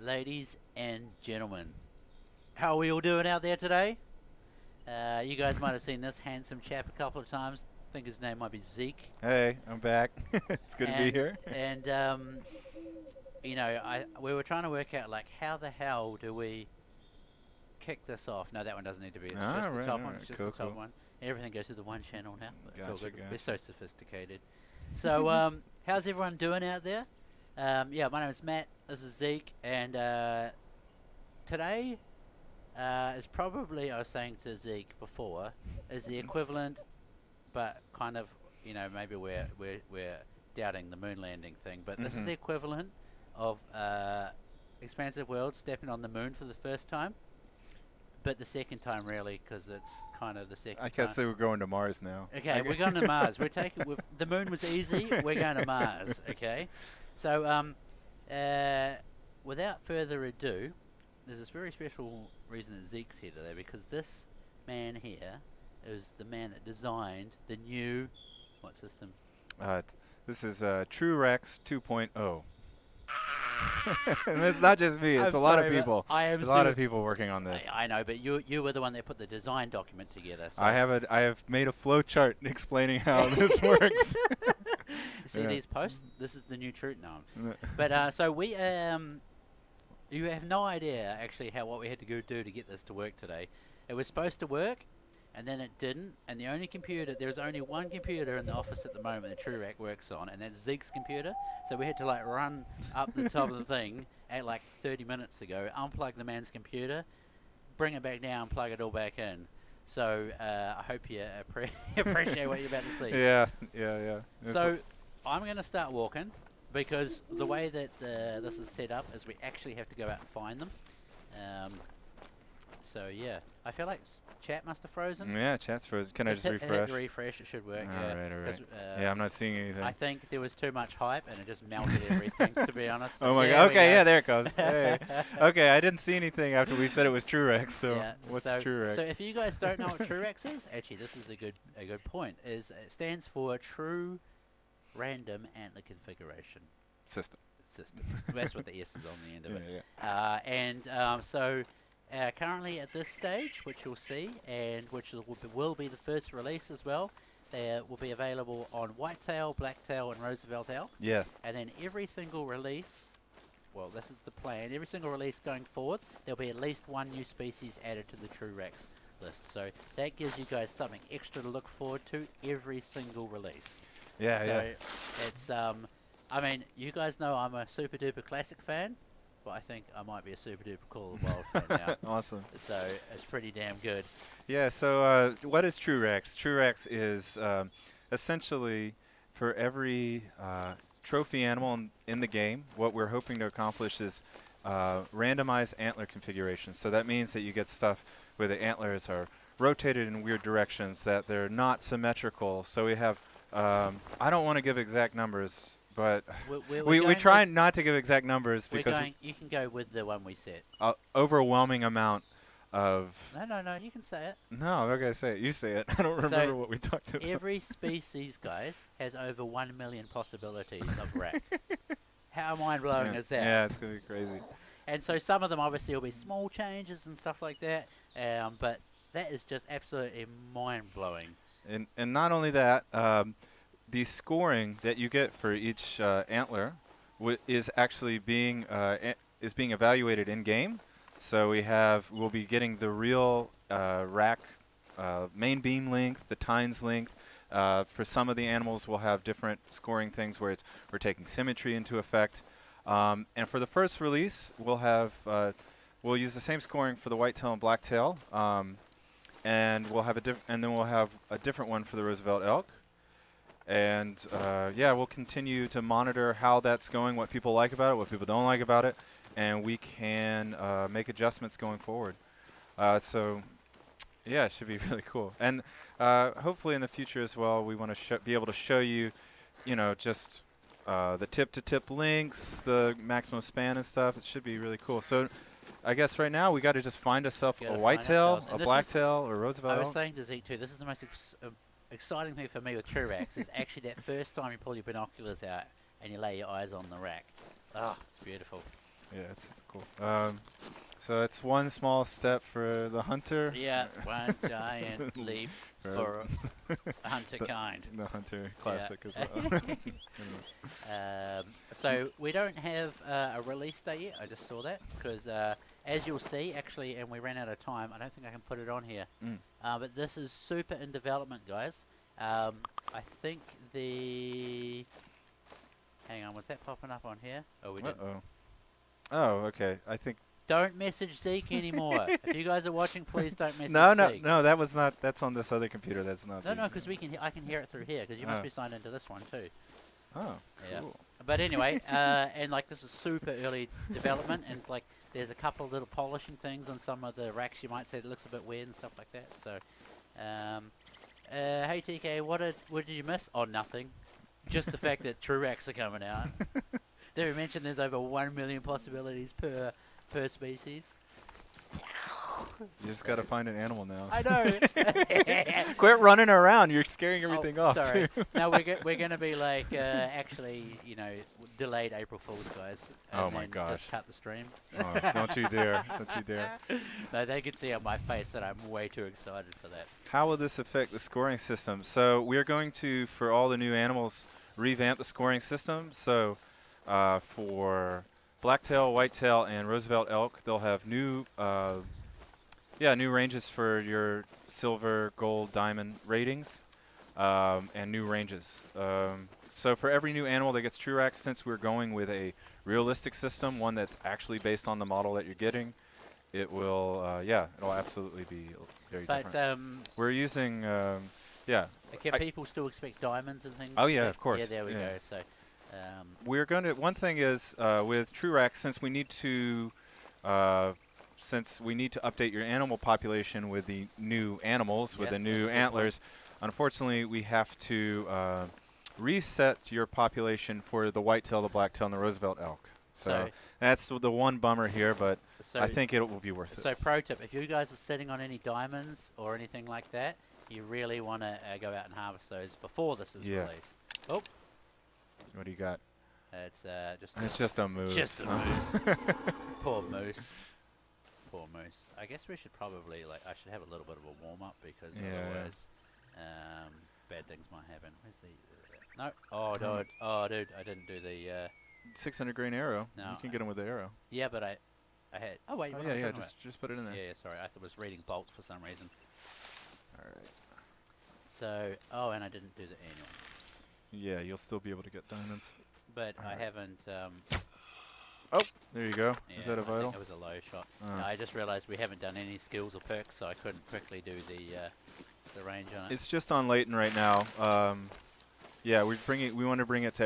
Ladies and gentlemen, how are we all doing out there today? You guys might have seen this handsome chap a couple of times. I think his name might be Zeke. Hey, I'm back. It's good to be here. And you know, we were trying to work out like how the hell do we kick this off? No, that one doesn't need to be. It's just the top one. It's just cool, the top cool. one. Everything goes to the one channel now. It's all Gotcha, good. We're so sophisticated. So, how's everyone doing out there? Yeah, my name is Matt. This is Zeke, and today is probably, I was saying to Zeke before, is the equivalent, but kind of, you know, maybe we're doubting the moon landing thing, but this is the equivalent of Expansive World stepping on the moon for the first time, but the second time really, because it's kind of the second time. I guess they were going to Mars now. Okay, we're going to Mars. We're taking the moon was easy. We're going to Mars. Okay, so without further ado, there's this very special reason that Zeke's here today, because this man here is the man that designed the new what system? This is TrueRACS 2.0. And it's not just me. It's I'm a lot of sorry, people. There's a lot of people working on this. I know, but you were the one that put the design document together. So I have made a flow chart explaining how this works. See these posts? This is the new truth now. But so we you have no idea actually what we had to go do to get this to work today. It was supposed to work, and then it didn't. And the only computer, there's only one computer in the office at the moment that TrueRACS works on, and that's Zeke's computer. So we had to like run up the top of the thing at like 30 minutes ago, unplug the man's computer, bring it back down, plug it all back in. So I hope you appreciate what you're about to see. Yeah. So I'm going to start walking, because the way that this is set up is we actually have to go out and find them. So yeah, I feel like chat must have frozen. Yeah, chat's frozen. Can I just refresh? Hit refresh, it should work. All right. Yeah, I'm not seeing anything. I think there was too much hype and it just melted everything, to be honest. Oh my god. Okay, yeah, there it goes. Hey. Okay, I didn't see anything after we said it was TrueRACS, so what's TrueRACS? So if you guys don't know what TrueRACS is, actually this is a good point. It stands for True Random Antler Configuration System. That's what the S is on the end of it. Yeah. So currently at this stage, which you'll see, and which will be the first release as well, they will be available on Whitetail, Blacktail, and Roosevelt elk. Yeah. And then every single release, well, this is the plan, every single release going forward, there'll be at least one new species added to the TrueRACS list. So that gives you guys something extra to look forward to every single release. Yeah, so it's, I mean, you guys know I'm a super duper classic fan, but I think I might be a super duper cool wild fan now. Awesome. So it's pretty damn good. Yeah, so what is TrueRACS? TrueRACS is essentially for every trophy animal in the game, what we're hoping to accomplish is randomized antler configuration. So that means that you get stuff where the antlers are rotated in weird directions, that they're not symmetrical. So we have, I don't want to give exact numbers, but we try not to give exact numbers because you can go with the one we set. Overwhelming amount of. No, you can say it. No, okay, say it. You say it. I don't remember what we talked about. Every species, guys, has over 1 million possibilities of rack. How mind blowing is that? Yeah, it's gonna be crazy. And so some of them obviously will be small changes and stuff like that, but that is just absolutely mind blowing. And not only that. The scoring that you get for each antler is actually being evaluated in game. So we'll be getting the real rack main beam length, the tines length. For some of the animals, we'll have different scoring things where we're taking symmetry into effect. And for the first release, we'll use the same scoring for the whitetail and blacktail, and we'll have a different one for the Roosevelt elk. And yeah, we'll continue to monitor how that's going, what people like about it, what people don't like about it, and we can make adjustments going forward. So yeah, it should be really cool. And hopefully in the future as well, we want to be able to show you, just the tip-to-tip links, the maximum span and stuff. It should be really cool. So I guess right now we got to just find ourselves a whitetail, a blacktail, or Roosevelt. I was saying to Zeke too, this is the most exciting thing for me with TrueRACS is actually that first time you pull your binoculars out and you lay your eyes on the rack. Oh, it's beautiful. Yeah, it's super cool. So it's one small step for the hunter. Yeah, one giant leap for hunter kind. The hunter classic as well. So we don't have a release date yet. I just saw that because, as you'll see, actually, and we ran out of time. I don't think I can put it on here. But this is super in development, guys. I think the. Hang on, was that popping up on here? Oh, we didn't. Oh, okay. I think. Don't message Zeke anymore. If you guys are watching, please don't message Zeke. No, that was not. That's on this other computer. That's not. No, because I can hear it through here because you must be signed into this one too. Oh, cool. Yeah. But anyway, and like this is super early development, and like there's a couple of little polishing things on some of the racks you might say that looks a bit weird and stuff like that. So, hey TK, what did you miss? Oh, nothing. Just the fact that TrueRACS are coming out. Did we mention there's over 1 million possibilities per species? You just got to find an animal now. I know. Quit running around. You're scaring everything off. Sorry. No, we're going to be like, actually, delayed April Fool's, guys. Oh my gosh. Just cut the stream. Oh, don't you dare. Don't you dare. No, they can see on my face that I'm way too excited for that. How will this affect the scoring system? So we're going to, for all the new animals, revamp the scoring system. So for blacktail, whitetail, and Roosevelt elk, they'll have new new ranges for your silver, gold, diamond ratings, and new ranges. So for every new animal that gets TrueRACS, since we're going with a realistic system, one that's actually based on the model that you're getting, it will, it'll absolutely be very different. We're using, Can people still expect diamonds and things? Oh yeah, of course. Yeah, there we go. So. We're going to. One thing is with TrueRACS, since we need to update your animal population with the new animals, with the new antlers. Unfortunately, we have to reset your population for the whitetail, the blacktail, and the Roosevelt elk. So that's the one bummer here, but I think it will be worth it. So pro tip: if you guys are sitting on any diamonds or anything like that, you really want to go out and harvest those before this is released. Oh. What do you got? It's just a moose. Just a moose. Poor moose. Poor moose. I guess we should probably I should have a little bit of a warm up because otherwise, bad things might happen. Where's the? No. Oh, dude, I didn't do the. 600 grain arrow. No, you can get them with the arrow. Yeah, but I had. Oh wait. Just put it in there. Yeah, sorry. I was reading bolt for some reason. All right. So, and I didn't do the annual. Yeah, you'll still be able to get diamonds. But I haven't. Oh, there you go. Yeah, Is that a vital? I think it was a low shot. No, I just realised we haven't done any skills or perks, so I couldn't quickly do the range on it. It's just on Leighton right now. We want to bring it to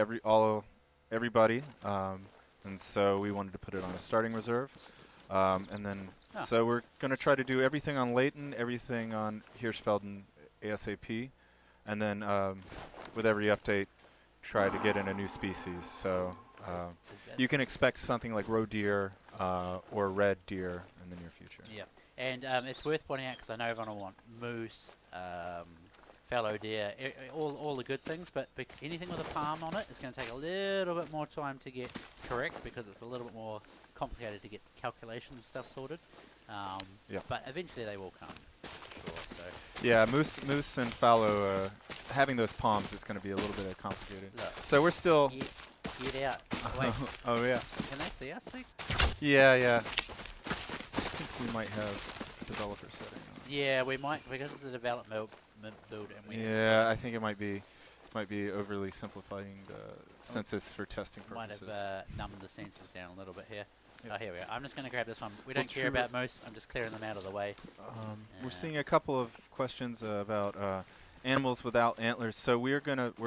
everybody, and so we wanted to put it on a starting reserve, and then so we're going to try to do everything on Leighton, everything on Hirschfelden ASAP, and then with every update, try to get in a new species. So you can expect something like roe deer or red deer in the near future. Yeah, and it's worth pointing out because I know everyone will want moose, fallow deer, all the good things, but anything with a palm on it is going to take a little bit more time to get correct because it's a little bit more complicated to get calculations and stuff sorted. But eventually they will come. Sure. So. Yeah, moose and fallow, having those palms is going to be a little bit complicated. Look, so we're still. Get out. Wait. Oh yeah. Can they see us? Yeah. I think we might have developer setting on. Yeah, we might because it's a development build, and we. Yeah, I think it might be overly simplifying the census for testing purposes. Might have numbed the census down a little bit here. Yep. Oh, here we go. I'm just going to grab this one. We don't care about moose. I'm just clearing them out of the way. We're seeing a couple of questions about animals without antlers. So we're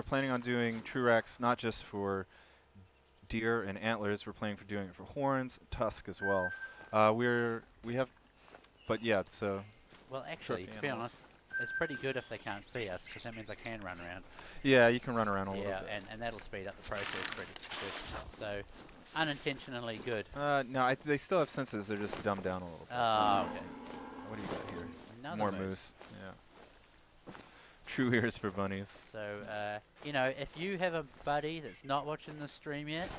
planning on doing TrueRACS not just for deer and antlers. We're planning for doing it for horns, tusk as well. So. Well, actually, to be honest, it's pretty good if they can't see us because that means I can run around. Yeah, you can run around a little bit. Yeah, and that'll speed up the process pretty good. So. Unintentionally good. No, they still have senses. They're just dumbed down a little bit. Oh, okay. What do you got here? Another More moose. Yeah. True ears for bunnies. So, if you have a buddy that's not watching the stream yet,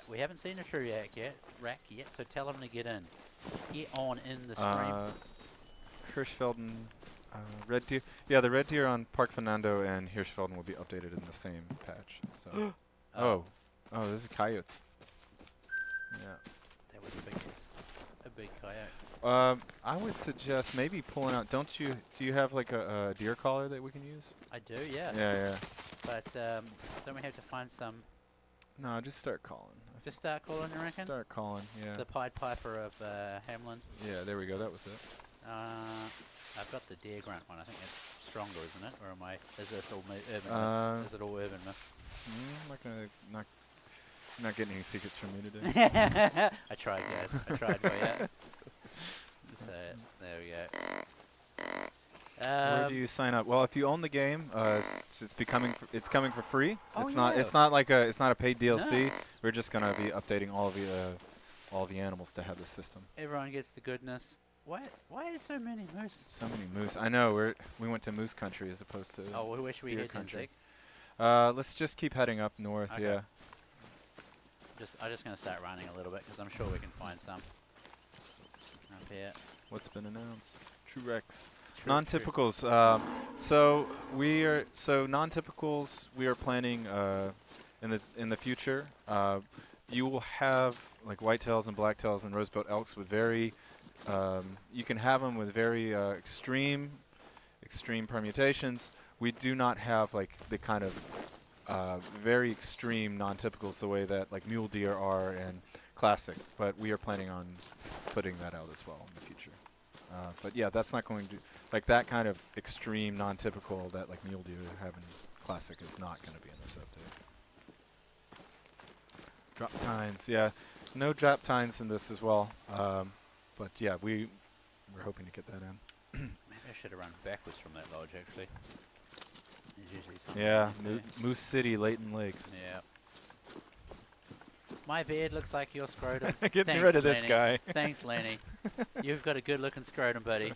We haven't seen a TrueRACS yet, so tell them to get in. Get on in the stream. Hirschfelden, red deer. Yeah, the red deer on Park Fernando and Hirschfelden will be updated in the same patch. So. Oh, this is coyotes. Yeah. That was a big coyote. I would suggest maybe pulling out. Do you have like a deer collar that we can use? I do, yeah. Yeah. But don't we have to find some? No, just start calling. Just start calling, you reckon? Start calling, yeah. The Pied Piper of Hamlin. Yeah, there we go. That was it. I've got the deer grunt one. I think it's stronger, isn't it? Or am I? Is this all urban myths? Is it all urban myths? I'm not getting any secrets from me today. I tried, guys. I tried for you. So there we go. Where do you sign up? Well, if you own the game, it's coming for free. Oh, It's not a paid DLC. No. We're just gonna be updating all the animals to have the system. Everyone gets the goodness. Why are there so many moose? So many moose. I know. We went to moose country as opposed to. Oh, we wish we deer had country. Zig. Let's just keep heading up north. Okay. Yeah. I'm just gonna start running a little bit because I'm sure we can find some up here. What's been announced? TrueRACS. Non-typicals. Non-typicals. We are planning in the future. You will have like whitetails and blacktails and rosebud elks with very. You can have them with very extreme permutations. We do not have like the kind of very extreme non-typicals the way that like mule deer are and classic. But we are planning on putting that out as well in the future. But yeah, that's not going to like that kind of extreme non-typical that like mule deer have in classic is not going to be in this update. Drop tines, yeah, no drop tines in this as well. But yeah, we're hoping to get that in. Maybe I should have run backwards from that lodge actually. There's usually something. Yeah, Moose City, Leighton Lakes. Yeah. My beard looks like your scrotum. Get me rid of this Lenny. guy. Thanks, Lenny. You've got a good-looking scrotum, buddy.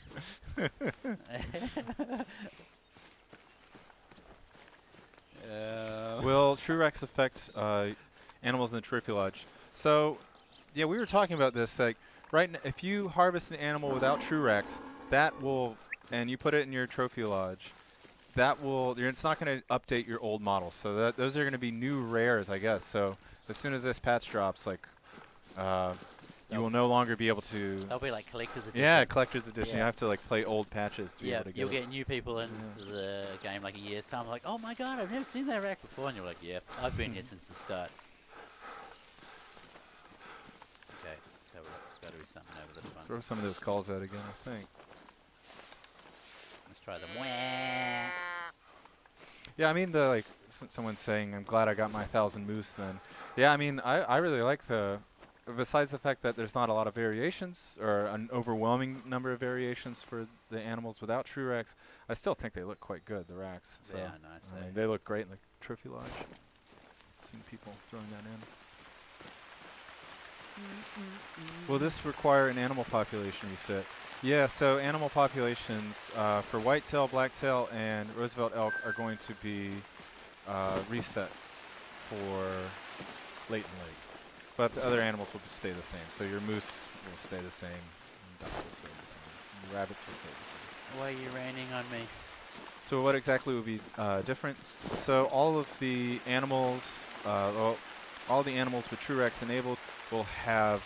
Will TrueRACS affect animals in the trophy lodge? So, yeah, we were talking about this. Like, if you harvest an animal without TrueRACS, that will, and you put it in your trophy lodge, that will. It's not going to update your old models. So those are going to be new rares, I guess. So as soon as this patch drops, like, you will no longer be able to. They'll be like collector's edition. Yeah, collector's edition. Yeah. You have to like play old patches to be able to get you'll it. get new people in the game like a year's time. Like, oh my god, I've never seen that rack before, and you're like, yeah, I've been here since the start. Okay, so there's got to be something over this one. Throw some of those calls out again, I think. Let's try them. Yeah, I mean the someone saying, "I'm glad I got my 1,000 moose." Then, yeah, I mean I really like the. Besides the fact that there's not a lot of variations or an overwhelming number of variations for the animals without TrueRACS, I still think they look quite good. The racks. So, yeah, nice. I mean, they look great in the trophy lodge. Seen people throwing that in. Will this require an animal population reset? Yeah, so animal populations for whitetail, blacktail, and Roosevelt elk are going to be reset for Leighton Lake. But the other animals will stay the same. So your moose will stay the same, and ducks will stay the same, and rabbits will stay the same. Why are you raining on me? So what exactly will be different? So all of the animals, all the animals with TrueRACS enabled will have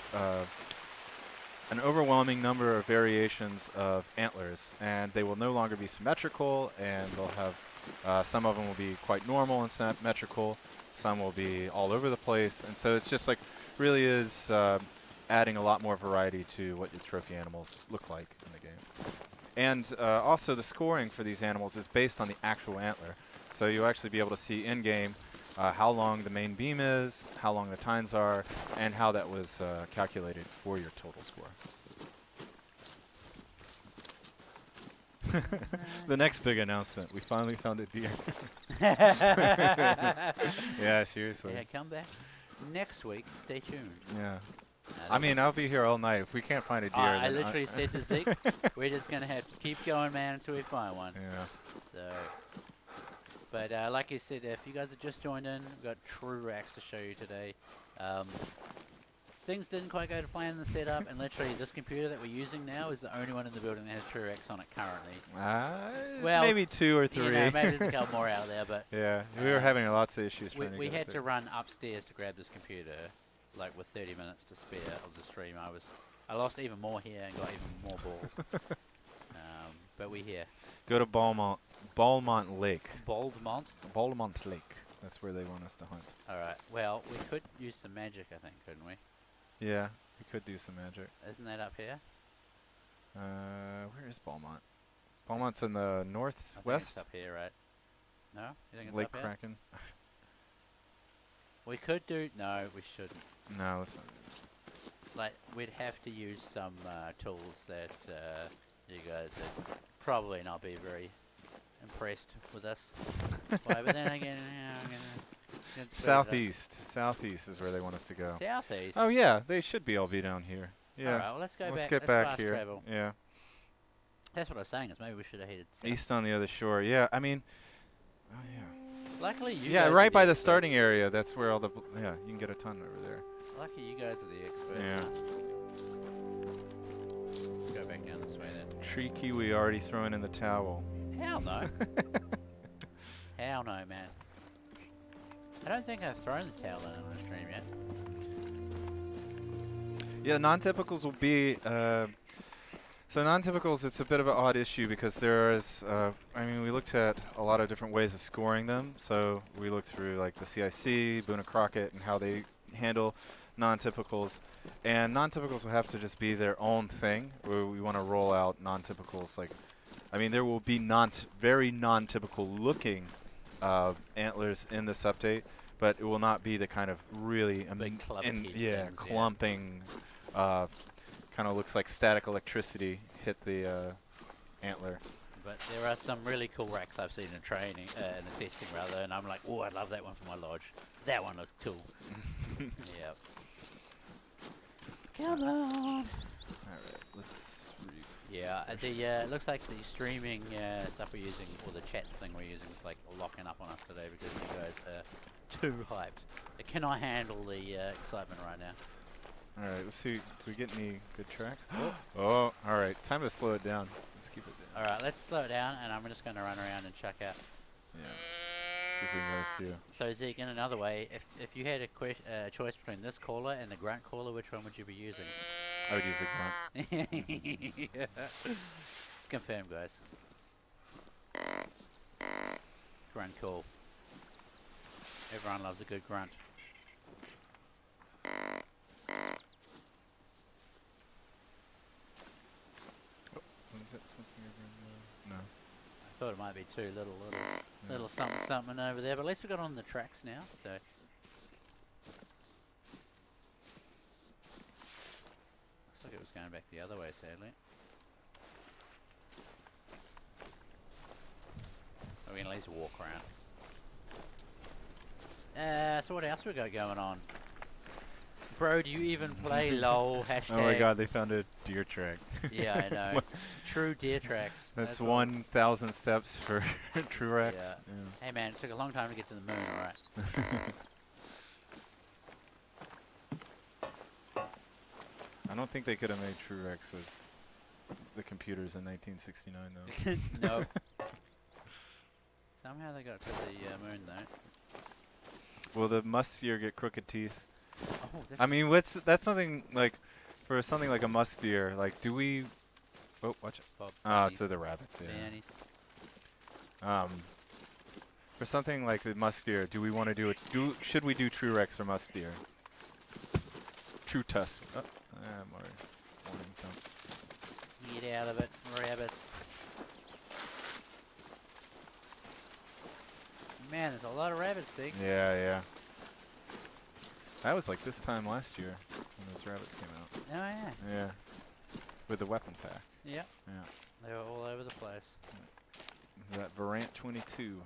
an overwhelming number of variations of antlers, and they will no longer be symmetrical, and they'll have some of them will be quite normal and symmetrical, some will be all over the place, and so it's just like really is adding a lot more variety to what your trophy animals look like in the game. And also the scoring for these animals is based on the actual antler, so you'll actually be able to see in-game how long the main beam is, how long the tines are, and how that was calculated for your total score. The next big announcement, we finally found a deer. Yeah, seriously. Yeah, come back next week. Stay tuned. Yeah. I mean, I'll be here all night. If we can't find a deer, I literally said to Zeke, we're just going to have to keep going, man, until we find one. Yeah. So, but like you said, if you guys have just joined in, we've got TrueRACS to show you today. Things didn't quite go to plan in the setup, and literally this computer that we're using now is the only one in the building that has TrueRACS on it currently. Well, maybe 2 or 3. You know, maybe there's a couple more out there, but yeah, we were having lots of issues. We had to run upstairs to grab this computer, like with 30 minutes to spare of the stream. I lost even more here and got even more bald. But we're here. Go to Balmont Lake. Baldmont Lake. That's where they want us to hunt. All right. Well, we could use some magic, I think, couldn't we? Yeah, we could do some magic. Isn't that up here? Where is Balmont? Balmont's in the northwest. I think it's up here, right? No, you think it's Lake up here? Kraken. We could do. No, we shouldn't. No, let's not. Like, we'd have to use some tools that you guys would probably not be very impressed with us. Why? But then again, I'm gonna Southeast. Southeast is where they want us to go. Southeast. Oh yeah, they should be all be down here. Yeah. All right. Well, let's go back. Let's get let's back fast here. Travel. Yeah. That's what I was saying. Is maybe we should have headed south. East on the other shore. Yeah. I mean. Oh yeah. Luckily, you. Yeah, guys right are by the experts. starting area. That's where all the. Yeah, you can get a ton over there. Lucky you guys are the experts. Yeah. Huh? Go back down this way then. Tree kiwi already thrown in the towel. Hell no. Hell no, man. I don't think I've thrown the towel in on a stream yet. Yeah, non-typicals will be. So non-typicals, it's a bit of an odd issue because there's. I mean, we looked at a lot of different ways of scoring them. So we looked through like the CIC, Boone and Crockett, and how they handle non-typicals. And non-typicals will have to just be their own thing. Where we want to roll out non-typicals. Like, I mean, there will be very non-typical looking antlers in this update, but it will not be the kind of really big clumping. Kind of looks like static electricity hit the antler. But there are some really cool racks I've seen in training, in the testing rather, and I'm like, oh, I'd love that one for my lodge. That one looks cool. Yep. Come on. All right, let's read. Yeah, it looks like the streaming stuff we're using, or the chat thing we're using, is like locking up on us today because you guys are too hyped. It cannot handle the excitement right now. All right, let's see. Do we get any good tracks? Oh, all right. Time to slow it down. Let's keep it down. All right, let's slow it down, and I'm just going to run around and check out. Yeah. See if we can get a few. So Zeke, in another way, if you had a choice between this caller and the grunt caller, which one would you be using? I would use a grunt. Yeah. It's confirmed, guys. Grunt call. Everyone loves a good grunt. Is that something over in the... No. I thought it might be two little something over there, but at least we got on the tracks now, so. Looks like it was going back the other way, sadly. We can at least walk around. So what else we got going on? Bro, do you even play LOL? Hashtag. Oh my god, they found a deer track. Yeah, I know. True deer tracks. That's 1,000 steps for TrueRACS. Yeah. Hey man, it took a long time to get to the moon, alright. I don't think they could have made TrueRACS with the computers in 1969 though. No. Somehow they got to the moon though. Will the musk deer get crooked teeth? Oh, I mean, that's something like, for something like a musk deer, like, do we... Oh, watch it. Ah, so the rabbits, yeah. For something like the musk deer, do we want to do it? Should we do TrueRACS for musk deer? True tusk. More warning thumps. Get out of it, rabbits. Man, there's a lot of rabbits, see? Yeah, yeah. That was like this time last year when those rabbits came out. Oh, yeah. Yeah. With the weapon pack. Yep. Yeah. They were all over the place. That Varant 22.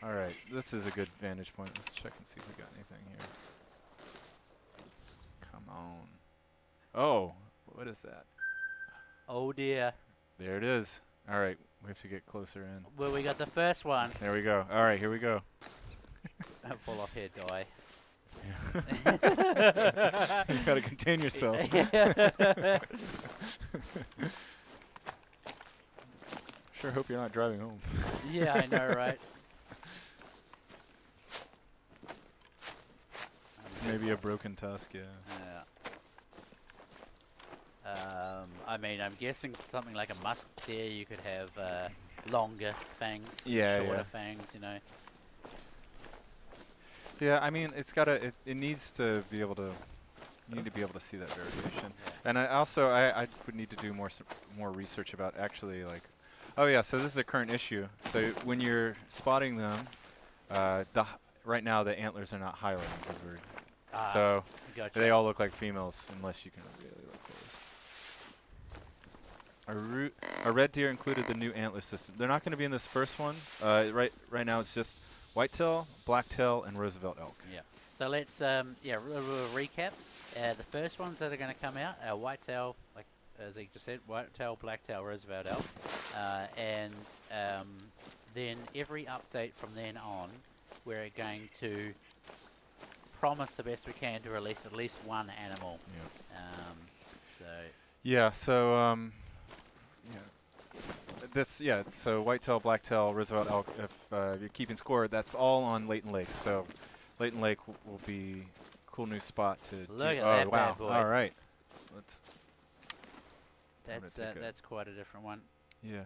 Alright, this is a good vantage point. Let's check and see if we got anything here. Come on. Oh, what is that? Oh dear. There it is. Alright, we have to get closer in. Well, we got the first one. There we go. Alright, here we go. Don't fall off here, die. You gotta contain yourself. Sure hope you're not driving home. Yeah, I know, right? Maybe a broken tusk, yeah. I mean, I'm guessing something like a musk deer, you could have longer fangs, shorter fangs, you know. Yeah, I mean, it's gotta. It needs to be able to. You need to be able to see that variation. Yeah. And I would need to do more research about actually like. Oh yeah, so this is a current issue. So when you're spotting them, right now the antlers are not highlighting because we're. So gotcha. they all look like females unless you can really look those. Our red deer included the new antler system. They're not going to be in this first one. Right now it's just whitetail, blacktail, and Roosevelt elk. Yeah. So let's we'll recap. The first ones that are going to come out are whitetail, like as he just said, whitetail, blacktail, Roosevelt elk, and then every update from then on, we're going to promise the best we can to release at least one animal. Yeah. So whitetail, blacktail, Roosevelt elk. If you're keeping score, that's all on Leighton Lake. So Leighton Lake will be a cool new spot to. Look at that bad boy. All right. That's quite a different one. Yeah.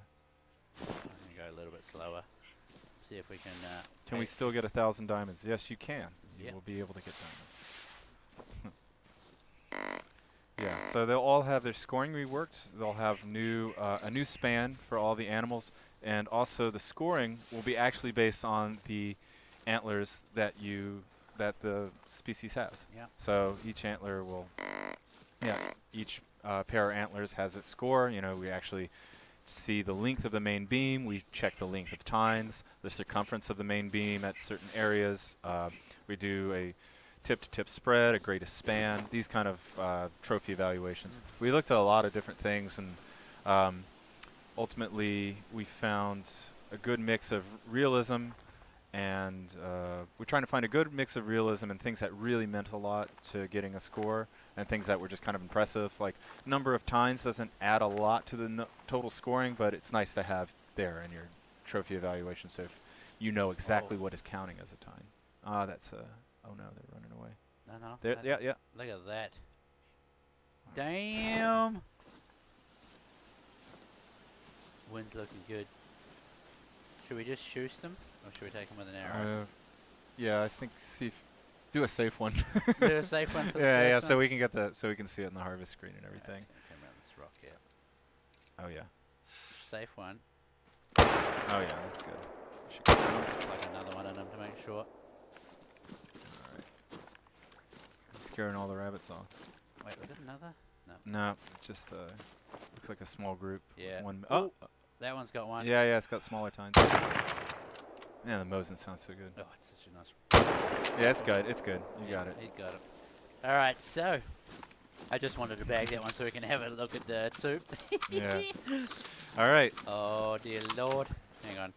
I'm gonna go a little bit slower. See if we can. Can we still get 1,000 diamonds? Yes, you can. Yeah. You will be able to get diamonds. Yeah. So they'll all have their scoring reworked. They'll have a new span for all the animals, and also the scoring will be actually based on the antlers that the species has. Yeah. So each antler will. Yeah. Each pair of antlers has its score. You know, we actually see the length of the main beam. We check the length of tines, the circumference of the main beam at certain areas. We do a tip-to-tip spread, a greatest span, these kind of trophy evaluations. We looked at a lot of different things, and ultimately we found a good mix of realism, and we're trying to find a good mix of realism and things that really meant a lot to getting a score, and things that were just kind of impressive. Like number of tines doesn't add a lot to the total scoring, but it's nice to have there in your trophy evaluation, so if you know exactly what is counting as a tine. Oh no, they're running away. No. Yeah. Look at that. Damn. Wind's looking good. Should we just shoot them, or should we take them with an arrow? Yeah, I think do a safe one. Do a safe one. For yeah. So we can get so we can see it in the harvest screen and everything. Come around this rock, yeah. Oh yeah. Safe one. Oh yeah, that's good. Just plug another one in them to make sure. Alright. Scaring all the rabbits off. Wait, was it another? No. No, just looks like a small group. Yeah. That one's got one. Yeah, it's got smaller tines. Yeah, the Mosin sounds so good. Oh, it's such a nice. Yeah, it's good. It's good. You got it. He got it. All right, so I just wanted to bag that one so we can have a look at the soup. Yeah. All right. Oh dear Lord. Hang on.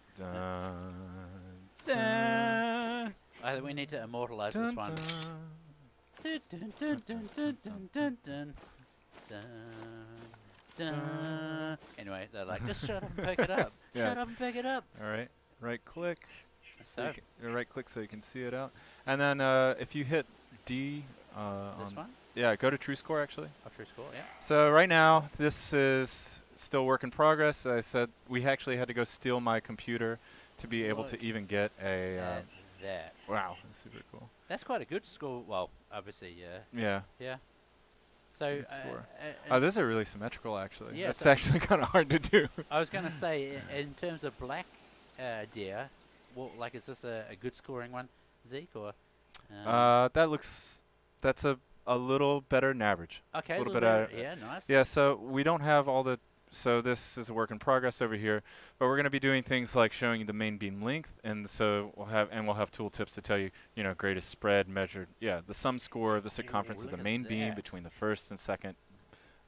Dun. I think we need to immortalize this one. Dun, dun, dun, dun, dun, dun, dun, dun, dun, dun. Anyway, they're like, just shut up and pick it up. Yeah. Shut up and pick it up. All right. Right click. So right click so you can see it out. And then if you hit D this one? Yeah, go to TrueScore actually. Oh, TrueScore, yeah. So right now this is still work in progress. I said we actually had to go steal my computer to be able to even get a that. Wow, that's super cool. That's quite a good score. Well, obviously, yeah. Yeah. So those are really symmetrical actually. Yeah, that's actually kind of hard to do. I was going to say in terms of black deer, well, like is this a good scoring one, Zeke, or? That's a little better than average. Okay, a little bit better. Yeah, nice. Yeah, so we don't have all the. So this is a work in progress over here, but we're going to be doing things like showing you the main beam length, and so we'll have tooltips to tell you, greatest spread measured. Yeah, the sum score of the circumference of the main beam between the first and second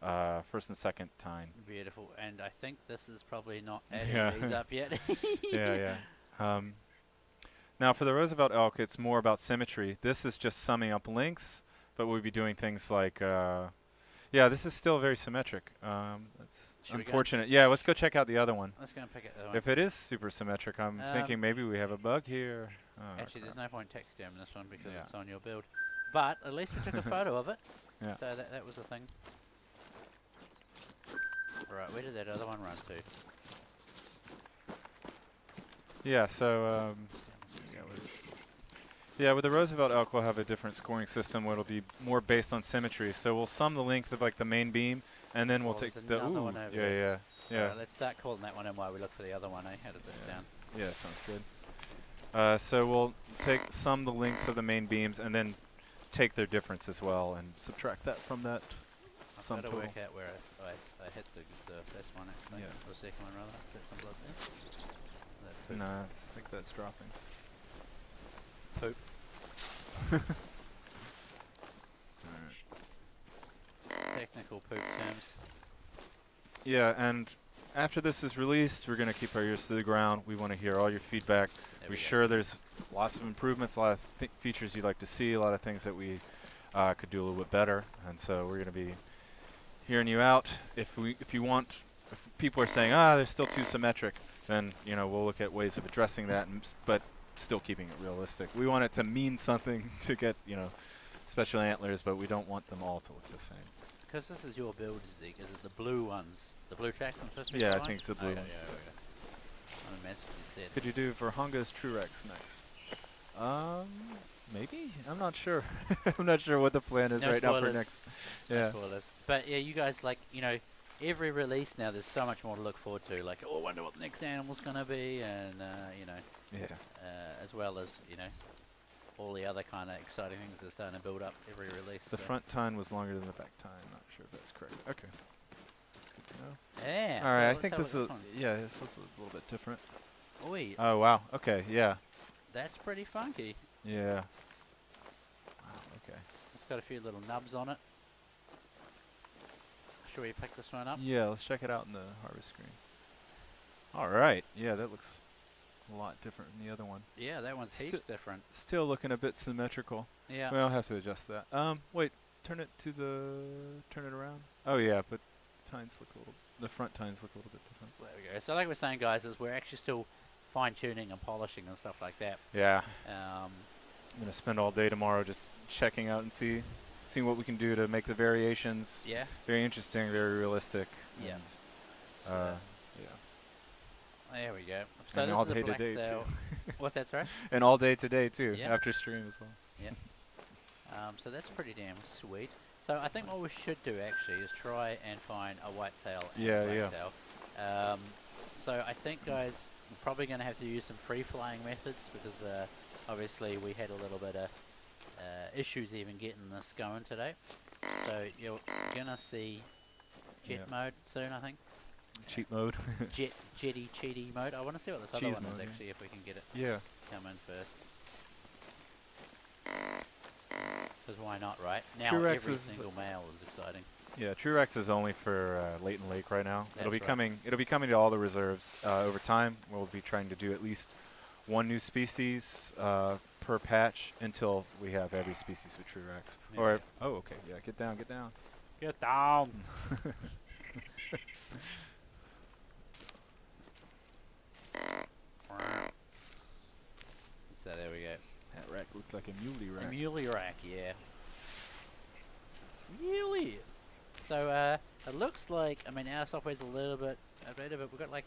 tine. Beautiful, and I think this is probably not adding these up yet. Yeah. Now for the Roosevelt elk, it's more about symmetry. This is just summing up lengths, but we'll be doing things like, yeah, this is still very symmetric. That's unfortunate. Yeah, let's go check out the other one. Let's go and pick it the other one. If it is super symmetric, I'm thinking maybe we have a bug here. Oh, actually, there's no point taxiderming this one because yeah. it's on your build. But at least we took a photo of it. Yeah. So that was a thing. Right, where did that other one run to? Yeah, so yeah, with the Roosevelt elk, we'll have a different scoring system where it'll be more based on symmetry. So we'll sum the length of like the main beam, and then we'll take the one over there. yeah. Right, let's start calling that one in while we look for the other one. Eh? How does that sound? Yeah, sounds good. So we'll sum the lengths of the main beams, and then take their difference as well, and subtract that from that sum I've got to total. work out where I hit the first one actually. Yeah. Or the second one rather. Is that some blood there? That's poop. No, I think that's droppings. Poop. Technical poop terms. Yeah, and after this is released, we're going to keep our ears to the ground. We want to hear all your feedback. We're sure there's lots of improvements, a lot of features you'd like to see, a lot of things that we could do a little bit better. And so we're going to be hearing you out. If people are saying, they're still too symmetric, then we'll look at ways of addressing that, but still keeping it realistic. We want it to mean something to get special antlers, but we don't want them all to look the same. Because this is your build, Zeke, is it the blue ones? The blue tracks I'm supposed to be Yeah, I think it's the blue ones. I'm a mess with you said. Could you do Verhunga's TrueRACS next? Maybe? I'm not sure. I'm not sure what the plan is right now for next. Yeah. Spoilers. But yeah, you guys every release now there's so much more to look forward to. Like, I wonder what the next animal's going to be, and Yeah. as well as all the other kind of exciting things that are starting to build up every release. The front tine was longer than the back tine. Not sure if that's correct. Okay. That's good to know. Yeah. All right. I think this is this is a little bit different. Oi. Oh wow. Okay. Yeah. That's pretty funky. Yeah. Wow. Okay. It's got a few little nubs on it. Should we pick this one up? Yeah. Let's check it out in the harvest screen. All right. Yeah, that looks a lot different than the other one. Yeah, that one's heaps different. Still looking a bit symmetrical. Yeah. Well, I'll have to adjust that. Wait, turn it around. Oh yeah, but the front tines look a little bit different. There we go. So like we're saying, guys, is we're actually still fine-tuning and polishing and stuff like that. Yeah. I'm gonna spend all day tomorrow just checking out and seeing what we can do to make the variations. Yeah. Very interesting, very realistic. Yeah. Yeah. There we go. So and this all is day a black today tail. too. What's that, sorry? And all day today too, Yeah. after stream as well. Yeah. So that's pretty damn sweet. So I think what we should do actually is try and find a whitetail and a blacktail. So I think, guys, we're probably going to have to use some free-flying methods because obviously we had a little bit of issues even getting this going today. So you're going to see jet mode soon, I think. Cheat mode. Jetty cheaty mode. I want to see what this other one is actually, if we can get it come in first. Because why not, right? Now TrueRACS every single male is exciting. Yeah, TrueRACS is only for Leighton Lake right now. That's It'll be right. coming. It'll be coming to all the reserves over time. We'll be trying to do at least one new species per patch until we have every species with TrueRACS. Yeah. Or okay, yeah, get down, get down. Get down. So there we go. That rack looked like a muley rack. A muley rack, yeah. Muley. So it looks like, I mean, our software's a little bit outdated, but we've got like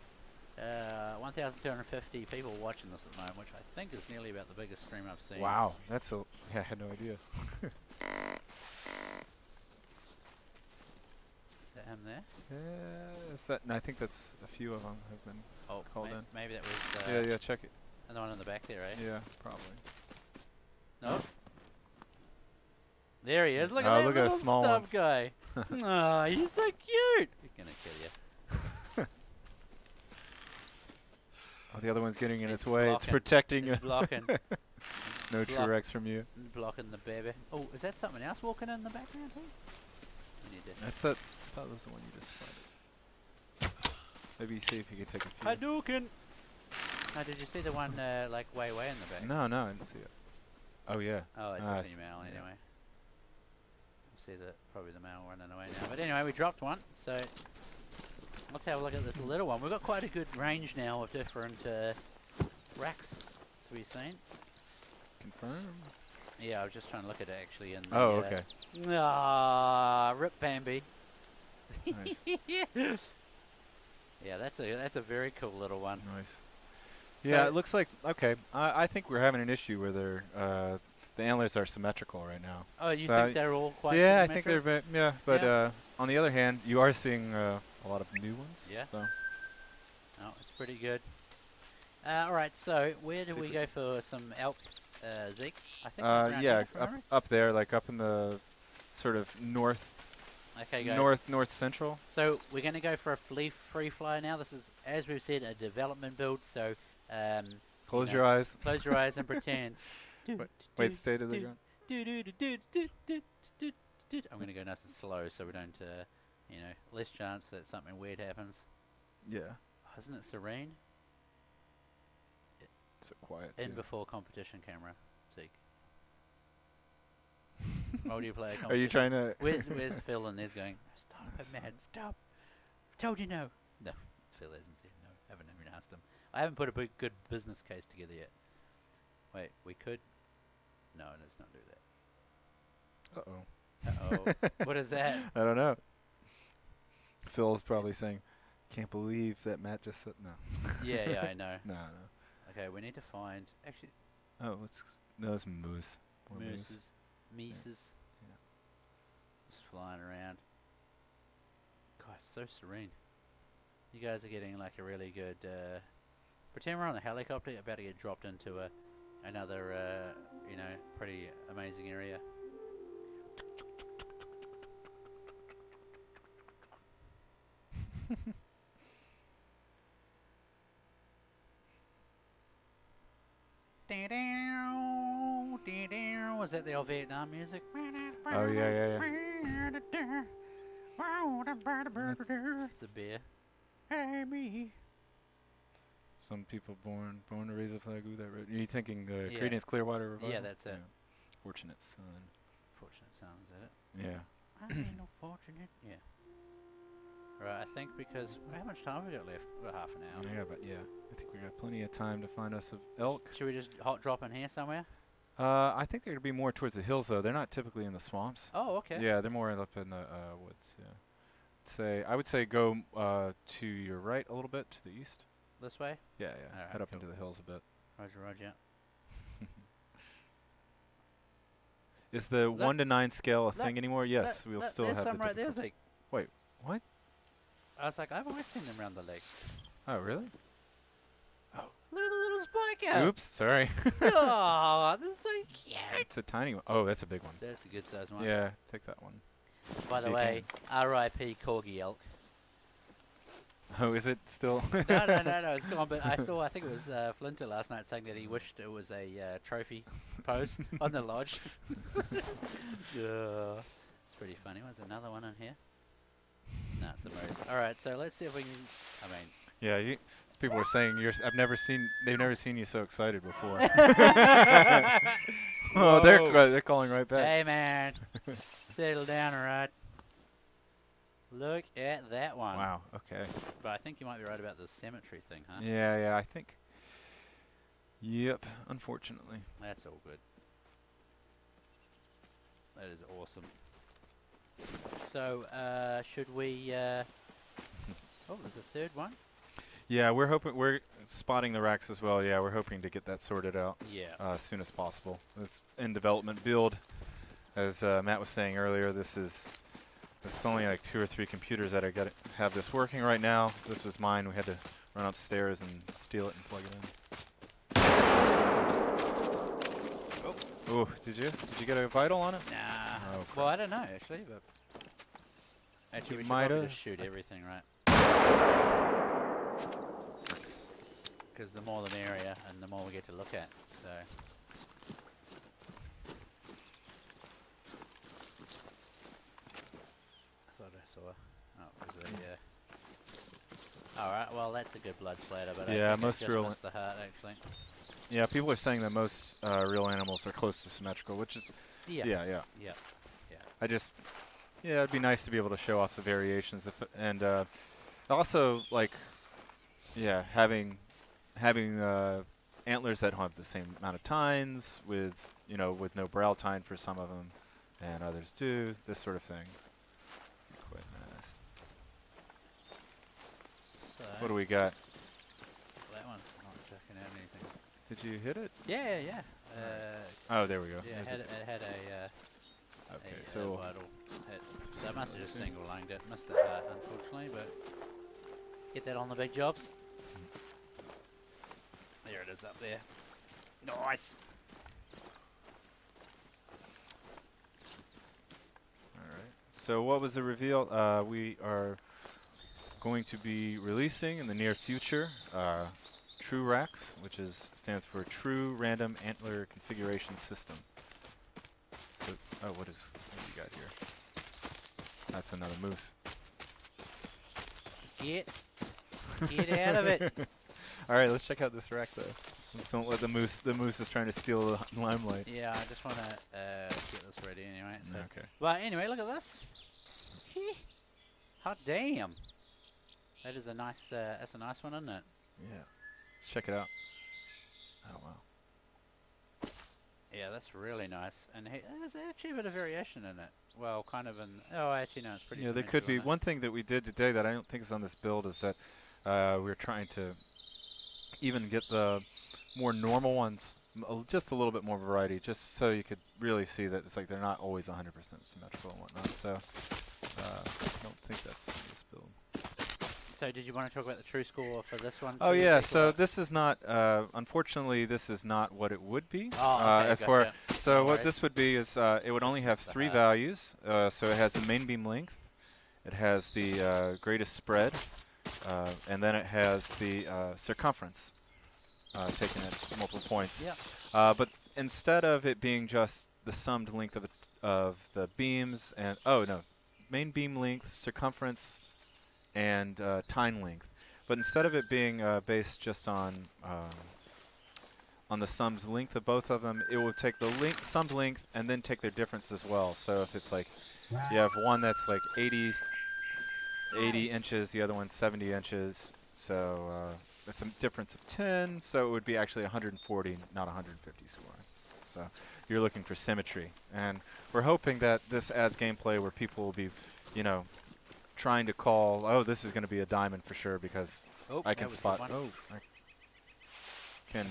1,250 people watching this at the moment, which I think is nearly about the biggest stream I've seen. Wow, that's a. Yeah, I had no idea. Is that him there? Yeah, is that? No, I think that's a few of them have been called in. Maybe that was. Yeah, check it. And the one in the back there, right? Yeah, probably. No. There he is. Look at Oh, that look at little the small stub ones. guy. Aw, he's so cute. He's gonna kill you. Oh, the other one's getting in It's its way. It's blocking. protecting It's blocking. No TrueRACS from you. Blocking the baby. Oh, is that something else walking in the background too? We need to. That's it. I thought it was the one you just spotted. Maybe you see if you can take a few. Hadouken! Oh, did you see the one like way in the back? No, I didn't see it. Oh yeah. Oh, it's a female anyway. See probably the male running away now. But anyway, we dropped one, so let's have a look at this little one. We've got quite a good range now of different racks to be seen. Confirm. Yeah, I was just trying to look at it actually. In the, okay. Ah, rip Bambi. Nice. Yeah, that's a very cool little one. Nice. Yeah, it looks like okay. I think we're having an issue where the antlers are symmetrical right now. Oh, you think they're all quite yeah, symmetric? I think they're yeah, but on the other hand, you are seeing a lot of new ones. Yeah. So. Oh, it's pretty good. All right, so where do we go for some elk, Zeke? I think yeah, up there, like up in the sort of north. Okay, guys. North central. So we're going to go for a free fly now. This is, as we've said, a development build. So close your eyes. Close your eyes and pretend. Wait, stay to the ground. I'm going to go nice and slow so we don't, less chance that something weird happens. Yeah. Oh, isn't it serene? It's quiet. In before competition camera, Zeke. Multiplayer competition. Are you trying to? Where's Phil in there's going, stop it, man, stop. Told you no. No, Phil hasn't said no. Haven't even asked him. I haven't put a good business case together yet. Wait, we could. No, let's not do that. Uh-oh. What is that? I don't know. Phil's probably saying, can't believe that Matt just said no. Yeah, I know. No. Okay, we need to find, actually. Oh, no, it's moose. Mooses. Yeah. Just flying around. God, it's so serene. You guys are getting like a really good, pretend we're on a helicopter about to get dropped into another, pretty amazing area. Was that the old Vietnam music? Oh, yeah. It's a bear. Hey, me. Some people born to raise a flag. Ooh, that Are you thinking Creedence Clearwater Revival? Yeah, that's it. Fortunate Son. Fortunate Son, is that it? Yeah. I ain't no fortunate. Yeah. Right, I think because how much time have we got left? About half an hour. Yeah, but I think we got plenty of time to find us a elk. Should we just hot drop in here somewhere? I think they're gonna be more towards the hills though. They're not typically in the swamps. Oh, okay. Yeah, they're more up in the woods. Yeah. I would say go to your right a little bit to the east. This way? Yeah. Right, Head up into the hills a bit. Roger. Is the 1 to 9 scale a thing anymore? Yes, we'll still have some the right there's like. Wait, what? I was like, I've always seen them around the lakes. Oh, really? Oh, little spike out. Oops, sorry. Oh, this is so cute. It's a tiny one. Oh, that's a big one. That's a good size one. Yeah, take that one. By the way, R.I.P. Corgi elk. Oh, is it still? No, it's gone. But I think it was Flinter last night saying that he wished it was a trophy pose on the lodge. Yeah. It's pretty funny. Was another one in here? No, it's a moose. All right, so let's see if we can. Yeah, people are saying they've never seen you so excited before. Oh, they're calling right back. Hey man, settle down, all right. Look at that one. Wow. Okay. But I think you might be right about the cemetery thing, huh? Yeah. I think. Yep. Unfortunately. That's all good. That is awesome. So, should we? Oh, there's a third one. Yeah, we're spotting the racks as well. Yeah, we're hoping to get that sorted out. Yeah. As soon as possible. It's in development build, as Matt was saying earlier. It's only like 2 or 3 computers that have this working right now. This was mine. We had to run upstairs and steal it and plug it in. Oh, did you get a vital on it? Nah. Oh, well, I don't know actually, but actually we should probably just shoot everything, right? Because the more the merrier, and the more we get to look at. So. I thought I saw. Oh, it was All right. Well, that's a good blood splatter, but Yeah, I think most I just real. missed the heart actually. Yeah, people are saying that most real animals are close to symmetrical, which is Yeah. yeah. Yeah. I just it'd be nice to be able to show off the variations and also like having antlers that have the same amount of tines with with no brow tine for some of them, and others do this sort of thing. Quite nice. So What do we got? that one's not chucking out anything. Did you hit it? Yeah. Oh, there we go. Yeah, it had a okay, a so vital hit. So I must have just single lunged it. Missed the heart, unfortunately, but get that on the big jobs. There it is up there. Nice. all right. So what was the reveal? We are going to be releasing in the near future TrueRACS, which stands for True Random Antler Configuration System. So, what do you got here? That's another moose. Get out of it. All right, let's check out this rack though. Let's don't let the moose is trying to steal the limelight. Yeah, I just want to get this ready anyway. So. Okay. Well, anyway, look at this. Hot damn. That is a nice. That's a nice one, isn't it? Yeah. Let's check it out. Oh wow. Yeah, that's really nice. And there's actually a bit of variation in it. Well, kind of in. Oh, actually, no, it's pretty. Yeah, there could be. One thing that we did today that I don't think is on this build is that we're trying to even get the more normal ones, just a little bit more variety, just so you could really see that it's like they're not always 100% symmetrical and whatnot. So I don't think that's in this build. So did you want to talk about the true score for this one? Oh yeah, so this is not, unfortunately this is not what it would be. Oh, okay, gotcha. So what this would be is it would only have 3 values. So it has the main beam length, it has the greatest spread, and then it has the circumference taken at multiple points. Yeah. But instead of it being just the summed length of the beams and, main beam length, circumference, and tine length. But instead of it being based just on the summed length of both of them, it will take the summed length and then take their difference as well. So if it's like you have one that's like 80 inches, the other one's 70 inches, so that's a difference of 10, so it would be actually 140, not 150 scoring. So you're looking for symmetry. And we're hoping that this adds gameplay where people will be, trying to call, oh, this is going to be a diamond for sure because I can spot, I can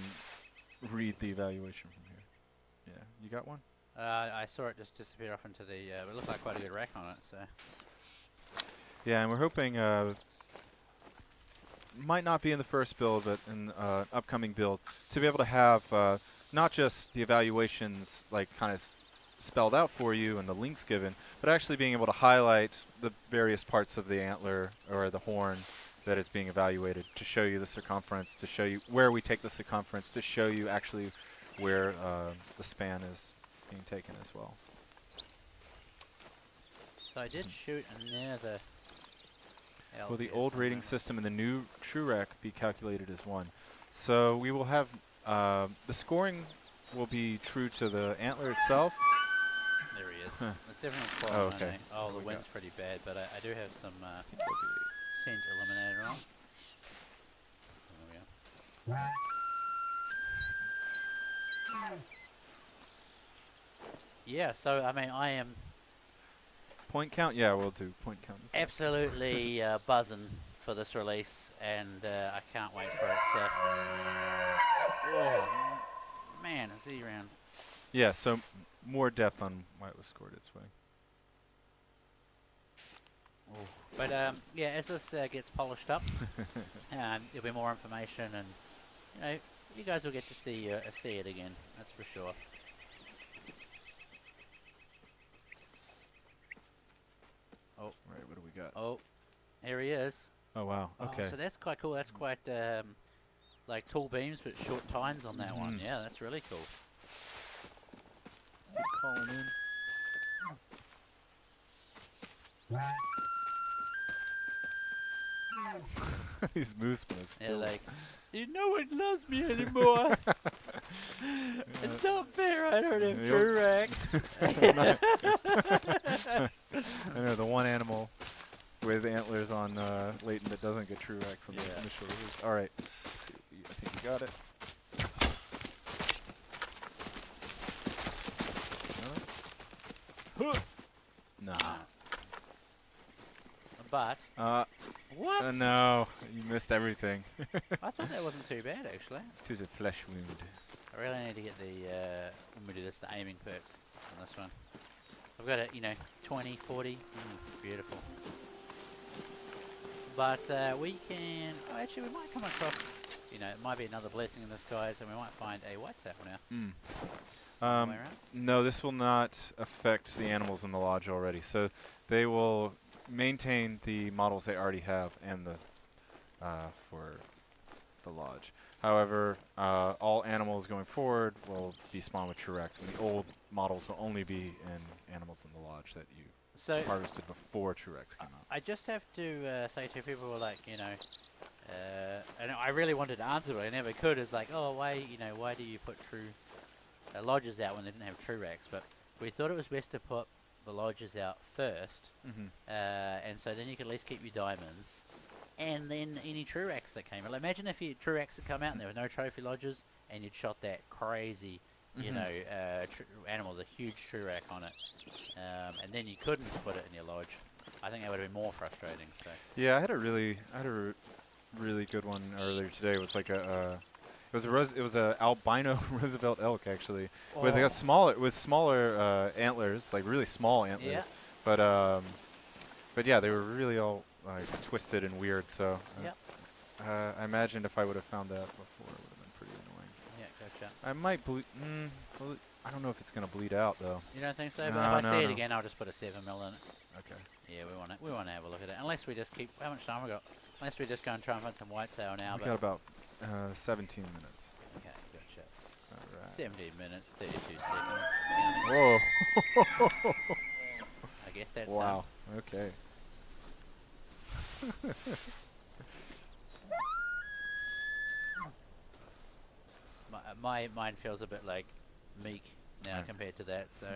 read the evaluation from here. Yeah, you got one? I saw it just disappear off into the, it looked like quite a good rack on it, so. Yeah, and we're hoping, might not be in the first build, but in upcoming build, to be able to have not just the evaluations like kind of spelled out for you and the links given, but actually being able to highlight the various parts of the antler or the horn that is being evaluated to show you the circumference, to show you where we take the circumference, to show you actually where the span is being taken as well. So I did shoot near the Will the old rating system and the new TrueRACS be calculated as one? So we will have the scoring will be true to the antler itself. There he is. Let's have him Oh, okay. Oh, the wind's pretty bad, but I do have some scent eliminator on. There we go. Yeah, so I mean, I am point count. Yeah, we'll do point count. Absolutely buzzing for this release, and I can't wait for it. So, oh man, is he around? Yeah, so more depth on why it was scored its way. Oh. But yeah, as this gets polished up, there'll be more information, and you guys will get to see it again. That's for sure. Oh, right. What do we got? Oh, here he is. Oh wow. Okay. Oh, so that's quite cool. That's quite like tall beams, but short tines on that one. Yeah, that's really cool. Keep calling in. These moose must They're still. like, no one loves me anymore. It's not fair. I don't have TrueRACS. I know the one animal with antlers on Leighton that doesn't get TrueRACS on the initial release. All right, let's see. I think we got it. Nah. But what? No, you missed everything. I thought that wasn't too bad actually. It was a flesh wound. I really need to get the when we do this, the aiming perks on this one. I've got it, 20, 40. Beautiful. But we can. Oh, actually, we might come across. It might be another blessing in disguise, and we might find a whitetail now. No, this will not affect the animals in the lodge already. So they will maintain the models they already have and the for the lodge. However, all animals going forward will be spawned with TrueRACS, and the old models will only be in animals in the lodge that you harvested before TrueRACS came out. I just have to say to people who are like, and I really wanted to answer, but I never could. Is like, oh, why do you put lodges out when they didn't have TrueRACS? But we thought it was best to put the lodges out first, and so then you can at least keep your diamonds. And then any TrueRACS that came out. Like, imagine if your TrueRACS had come out and there were no trophy lodges and you'd shot that crazy, animal with a huge TrueRAC on it, and then you couldn't put it in your lodge. I think that would have been more frustrating. So. Yeah, I had a really good one earlier today. It was like it was a albino Roosevelt elk actually, with like smaller antlers, like really small antlers. Yeah. But yeah, they were really all like twisted and weird. So I imagined if I would have found that before, it would have been pretty annoying. Yeah, gotcha. I might I don't know if it's gonna bleed out though. You don't think so? No, but if I see it again, I'll just put a 7mm in it. Okay. Yeah, we want to have a look at it. Unless we just keep. How much time we got? Unless we just go and try and find some whitetail now. We got about 17 minutes. Okay, gotcha. All right. 17 minutes, 32 seconds. Whoa. I guess that's wow. Okay. Mine feels a bit like meek now compared to that. So.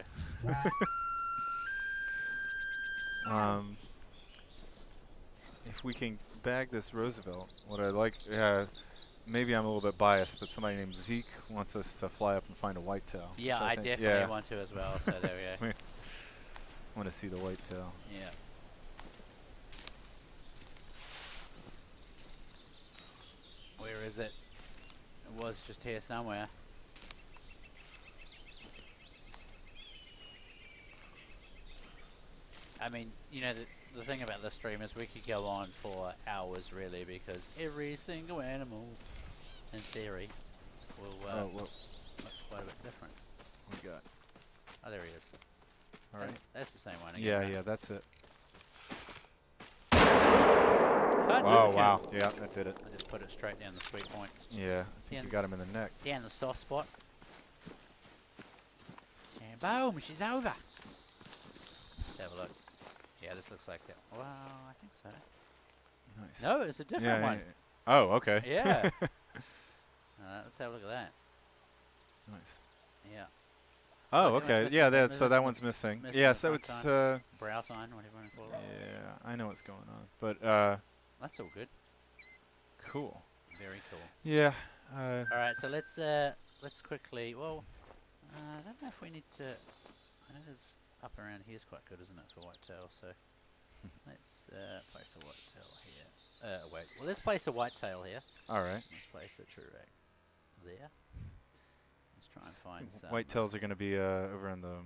If we can bag this Roosevelt, what I like, maybe I'm a little bit biased, but somebody named Zeke wants us to fly up and find a whitetail. Yeah, I definitely want to as well. So there we go. Want to see the whitetail. Yeah. Where is it? It was just here somewhere. I mean, the thing about this stream is we could go on for hours really, because every single animal, in theory, will look quite a bit different. What we got? Oh, there he is. All right. That's the same one again. Yeah, right? yeah, that's it. Oh, wow. Yeah, that did it. I just put it straight down the sweet point. Yeah, I think you got him in the neck. Down the soft spot. And boom, she's over. Let's have a look. Yeah, this looks like it. Well, I think so. Nice. No, it's a different one. Yeah. Oh, okay. Yeah. Let's have a look at that. Nice. Yeah. Oh, okay. Yeah, so that one's missing. Yeah, so it's brow sign, whatever you want to call it. Yeah, I know what's going on, but that's all good. Cool. Very cool. Yeah. All right, so let's quickly. Well, I don't know if we need to. I know there's up around here is quite good, isn't it, for whitetail? So let's place a whitetail here. Wait. Well, let's place a whitetail here. All right. Let's place a TrueRACS there. Let's try and find some. Whitetails are going to be over on the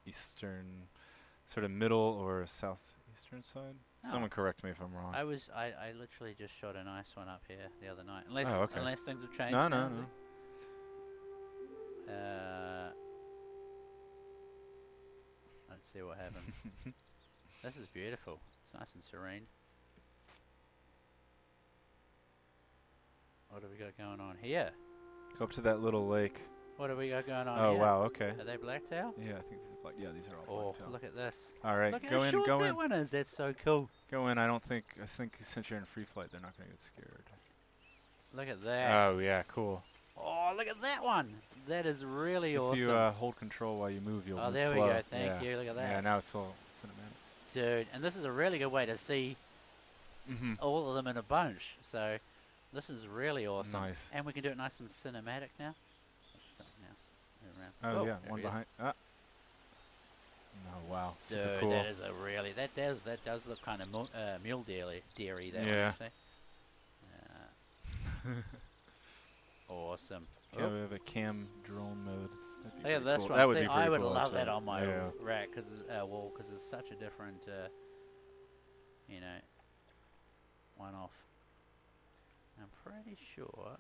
eastern, sort of middle or southeastern side. Oh. Someone correct me if I'm wrong. I literally just shot a nice one up here the other night. Unless unless things have changed. No. Let's see what happens. This is beautiful. It's nice and serene. What have we got going on here? Go up to that little lake. What have we got going on Oh here? wow, okay. Are they blacktail? Yeah, I think these are black. Yeah, these are all Oh, blacktail. look at this. All right, Look go how in, short go that in. one is. That's so cool. Go in. I think since you're in free flight, they're not going to get scared. Look at that. Oh yeah, cool. Oh, look at that one. That is really awesome. If you hold control while you move, you'll move there slow. we go. Thank you. Look at that. Yeah, now it's all cinematic. Dude, and this is a really good way to see all of them in a bunch. So this is really awesome. Nice. And we can do it nice and cinematic now. Something else. Around. Oh yeah, there one he is. behind. Ah. Oh wow, super Dude, cool. that is a really that does look kind of mule dairy that one Yeah. actually. Awesome. Yeah, we have a cam drone mode. That'd be Look at pretty this cool. one. That would See, be pretty I would cool, love actually. that on my Yeah. rack wall because it's such a different, you know, one off. I'm pretty sure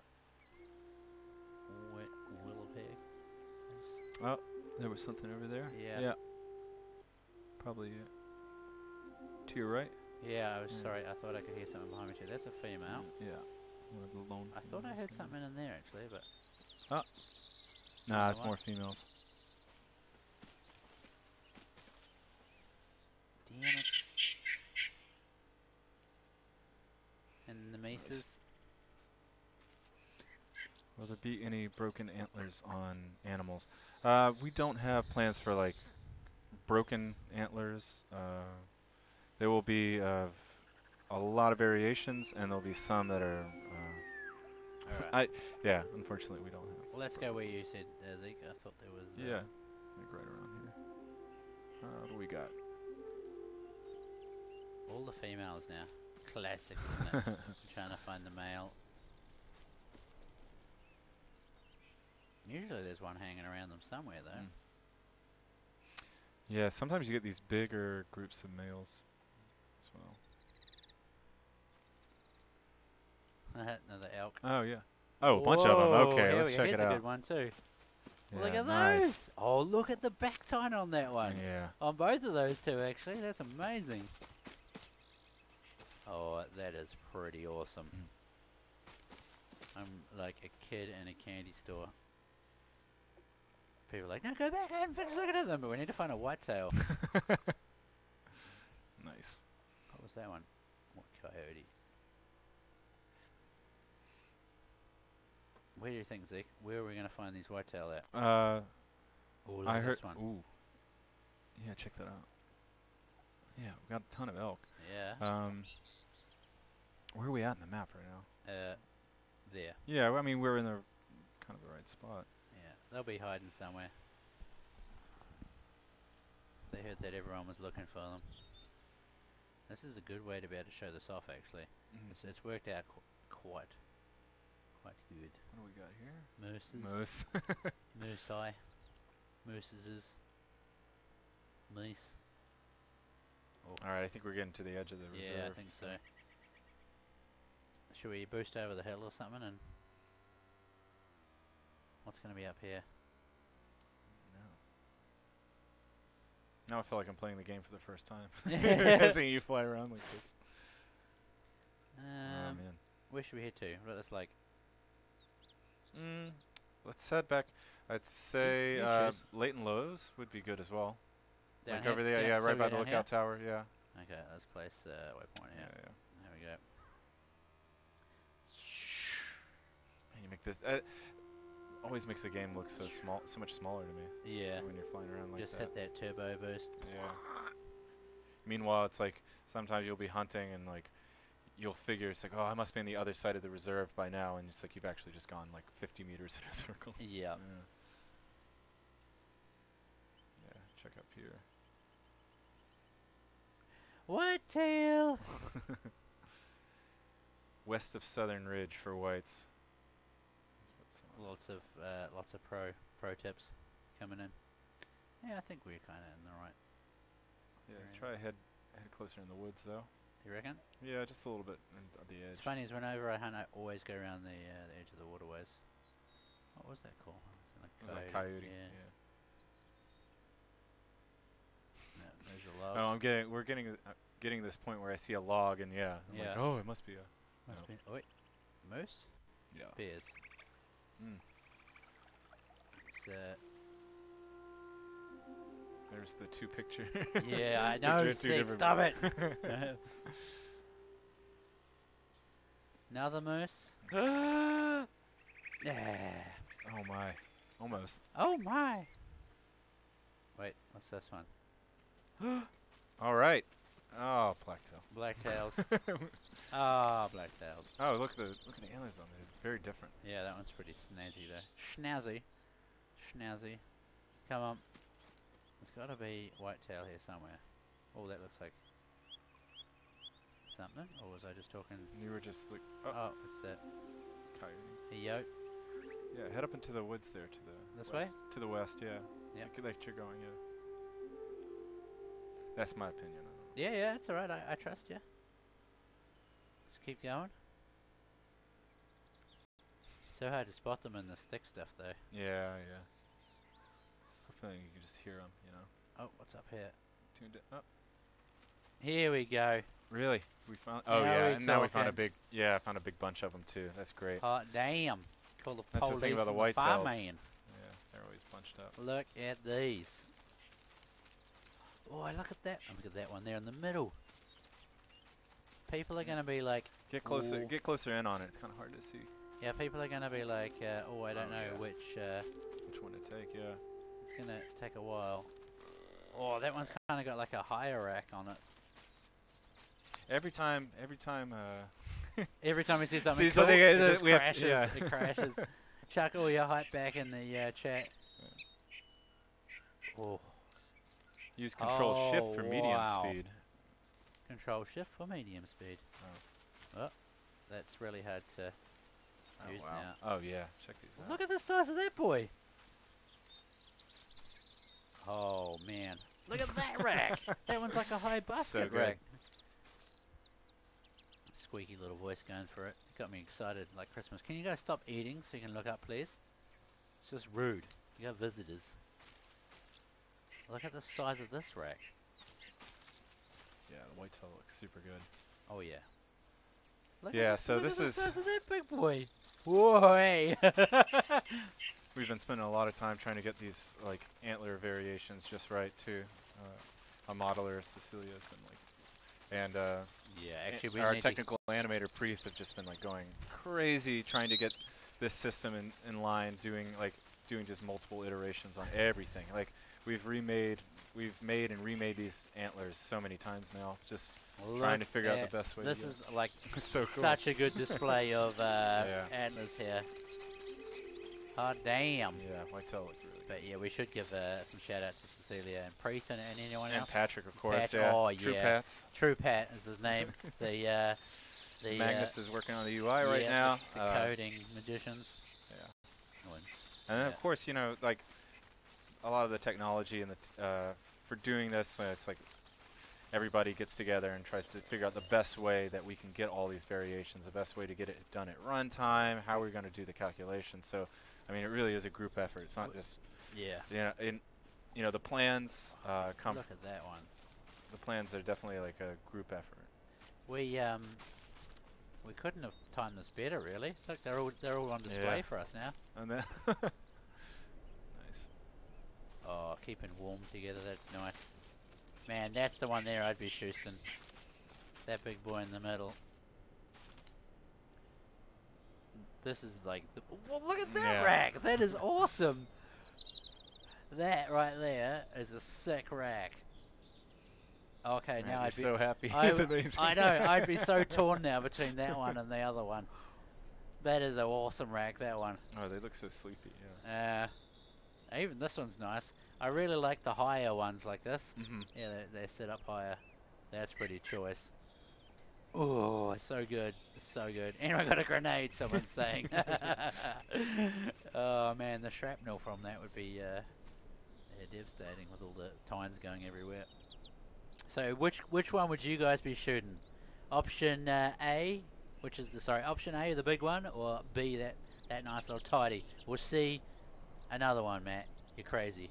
Willowpeg. Oh, there was something over there. Yeah. Yeah. Probably to your right. Yeah, I was Yeah. sorry. I thought I could hear something behind me too. That's a female. Yeah. One of the lone I thought I females heard there. something in there actually, but Nah, know it's what? more females. damn it. And the mesas. Will there be any broken antlers on animals? We don't have plans for like broken antlers. There will be a lot of variations, and there'll be some that are. Alright. Yeah, unfortunately, we don't have. Well, let's go where you said, Zeke. I thought there was. Yeah, like right around here. What do we got? All the females now. Classic, isn't it? I'm trying to find the male. Usually there's one hanging around them somewhere, though. Yeah, sometimes you get these bigger groups of males as well. Another elk. Oh yeah. Oh, a bunch of them. Okay, Whoa, let's here check we it go. Here's a out. good one too. Yeah, Look at nice. those! Oh, look at the back tine on that one. Yeah. On both of those two, actually. That's amazing. Oh, that is pretty awesome. I'm like a kid in a candy store. People are like, no, go back, I haven't finished looking at them, but we need to find a whitetail. Nice. What was that one? What coyote? Where do you think, Zeke? Where are we going to find these whitetail at? Oh, look I at heard. this one. Ooh. Yeah, check that out. Yeah, we got a ton of elk. Yeah. Where are we at in the map right now? There. Yeah, I mean we're in the kind of the right spot. Yeah, they'll be hiding somewhere. They heard that everyone was looking for them. This is a good way to be able to show this off, actually. It's worked out quite good. What do we got here? Mooses. Moose. Moose-eye. Mooses. Meese. Oh. All right, I think we're getting to the edge of the reserve. Yeah, I think so. Should we boost over the hill or something? And what's going to be up here? No. Now I feel like I'm playing the game for the first time. Seeing you fly around like this. Oh man. Where should we head to? What that's like? Let's head back. I'd say You choose. Leighton Lows would be good as well. Down Like here? over there, Down- yeah, so right we by go the down lookout tower, yeah. here? Okay, let's place waypoint here. Yeah. There we go. Man, you make this. Always makes the game look so small, so much smaller to me. Yeah. When you're flying around like Just that. hit that turbo boost. Yeah. Meanwhile, it's like sometimes you'll be hunting and like you'll figure it's like, oh, I must be on the other side of the reserve by now, and it's like you've actually just gone like 50 meters in a circle. Yeah. Yeah. Check up here. Whitetail. West of Southern Ridge for whites. Lots of pro tips coming in. Yeah, I think we're kind of in the right. Yeah, area. try head closer in the woods though. You reckon? Yeah, just a little bit at the edge. It's funny is whenever I hunt, I always go around the edge of the waterways. What was that called? Was that coyote? Yeah. Yeah. No, there's the logs. Oh, we're getting this point where I see a log and I'm Yeah. like, oh, it must be a. Must no. be. Oh, wait. Moose? Yeah. Bears. It's There's the two picture. yeah, I know. Stop it. Another moose. Yeah. Oh my, almost. Oh my. Wait, what's this one? All right. Oh, blacktail. Blacktails. Ah, blacktails. Oh, look at the antlers on there. Very different. Yeah, that one's pretty snazzy though. Schnazzy. Schnazzy. Come on. There's got to be whitetail here somewhere. Oh, that looks like something. Or was I just talking? You were just like, oh what's that? Coyote. A yoke. Yeah, head up into the woods there to the This west. way? To the west, yeah. Yep. Like you're going, yeah. That's my opinion. Yeah, yeah, it's alright. I trust you. Just keep going. So hard to spot them in this thick stuff, though. Yeah, yeah. Hopefully you can just hear them, you know. Oh, what's up here? Tuned it up. Here we go. Really? We found. Oh Now yeah, we and now we found a talking. big. Yeah, I found a big bunch of them too. That's great. Hot damn. Call the That's the police thing about the and whitetails. fireman. Yeah, they're always bunched up. Look at these. Oh, look at that. Oh, look at that one there in the middle. People are going to be like... Get closer. ooh. Get closer in on it. It's kind of hard to see Yeah, people are going to be like, oh, I don't know yeah. which one to take. Yeah. it's going to take a while. Oh, that one's kind of got like a higher rack on it. Every time. Every time we see something, See cool, something, it just we have- crashes. yeah. It crashes. Chuck all your hype back in the chat. Oh, Use Control Shift for medium wow. speed. Control Shift for medium speed. Oh. Oh, that's really hard to use wow. now. Oh yeah. Check these out. Look at the size of that boy. Oh man, look at that rack. That one's like a high basket good. rack. Squeaky little voice going for it. Got me excited like Christmas. Can you guys stop eating so you can look up, please? It's just rude. You got visitors. Look at the size of this rack. Yeah, the whitetail looks super good. Oh yeah. Look Yeah, at so look this at is- the size of that big boy. Whoa! Hey. We've been spending a lot of time trying to get these like antler variations just right too. A modeler, Cecilia's been like, and Yeah, actually, we our need technical animator Preeth have just been like going crazy trying to get this system in line, doing just multiple iterations on everything. Like we've made and remade these antlers so many times now, just trying to figure out the best way. This to is like so cool. such a good display of antlers here. Oh damn! Yeah, whitetail look really good. But yeah, we should give some shout out to Cecilia and Preeth and anyone And else. Patrick, of course. Pat, Yeah. oh, True yeah. Pats. True Pat is his name. the Magnus is working on the UI right now. The coding magicians. Yeah. One. And then Yeah. of course, you know, like a lot of the technology and the for doing this, it's like everybody gets together and tries to figure out the best way that we can get all these variations, the best way to get it done at runtime, how we're going to do the calculations. So, I mean, it really is a group effort. It's not just the plans come. Look at that one. The plans are definitely like a group effort. We couldn't have timed this better, really. Look, they're all on display for us now. And then nice. Oh, keeping warm together, that's nice. Man, that's the one there I'd be shooting. That big boy in the middle. This is like well, look at that rack! That is awesome! That right there is a sick rack. Okay, Man, now I'd be so happy. I, It's amazing. I know, I'd be so torn now between that one and the other one. That is an awesome rack, that one. Oh, they look so sleepy, yeah. Even this one's nice. I really like the higher ones like this. Mm-hmm. Yeah, they're set up higher. That's pretty choice. Oh, so good. So good. And I got a grenade, someone's saying. Oh, man, the shrapnel from that would be devastating with all the tines going everywhere. So which one would you guys be shooting? Option A, which is option A, the big one, or B, that nice little tidy, or C, another one, Matt? You're crazy.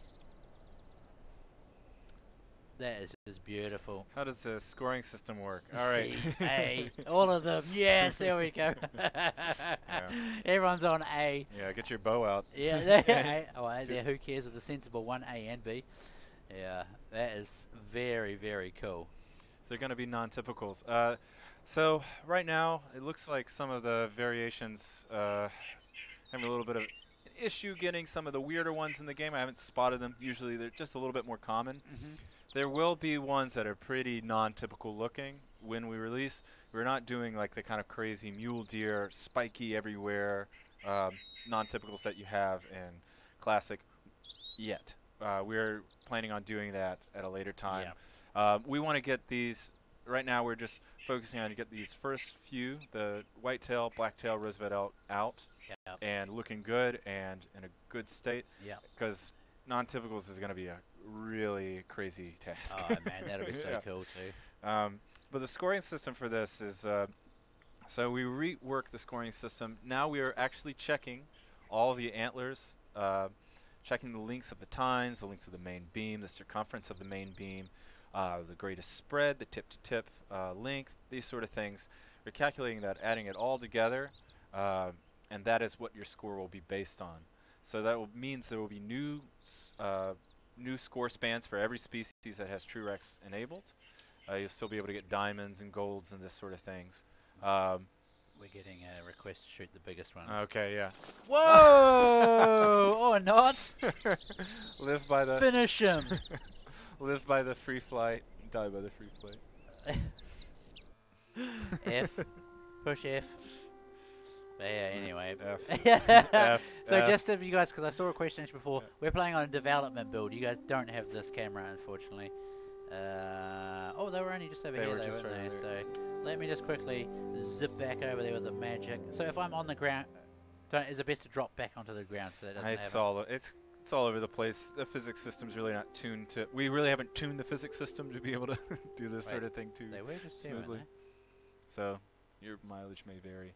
That is just beautiful. How does the scoring system work? All right. C, A, all of them. Yes, there we go. Everyone's on A. Yeah, get your bow out. Yeah, oh, there. Who cares with the sensible one, A and B? Yeah, that is very, very cool. So they're going to be non-typicals. So right now, it looks like some of the variations having a little bit of an issue getting some of the weirder ones in the game. I haven't spotted them. Usually they're just a little bit more common. There will be ones that are pretty non-typical looking when we release. We're not doing like the kind of crazy mule deer, spiky everywhere, non-typicals that you have in Classic yet. We're planning on doing that at a later time. Yeah. We want to get these, right now we're just focusing on to get these first few, the whitetail, blacktail, rosevet elk out and looking good and in a good state. Yeah. Because non-typicals is going to be a really crazy task. Oh man, that'll be so cool too. But the scoring system for this is, so we reworked the scoring system. Now we are actually checking all the antlers, checking the lengths of the tines, the lengths of the main beam, the circumference of the main beam, the greatest spread, the tip-to-tip length, these sort of things. We're calculating that, adding it all together, and that is what your score will be based on. So that means there will be new score spans for every species that has TrueRACS enabled. You'll still be able to get diamonds and golds and this sort of things. We're getting a request to shoot the biggest ones. Okay, yeah. Whoa! Or not. Live by the finish him. Live by the free flight, die by the free flight. F. Push F. But yeah, anyway. F. So just if you guys, because I saw a question before, we're playing on a development build. You guys don't have this camera, unfortunately. Oh, they were only just over here, though, weren't they? So let me just quickly zip back over there with the magic. So if I'm on the ground, is it best to drop back onto the ground so that doesn't it's all over the place. The physics system's really not tuned to. We really haven't tuned the physics system to be able to do this sort of thing too smoothly. So your mileage may vary.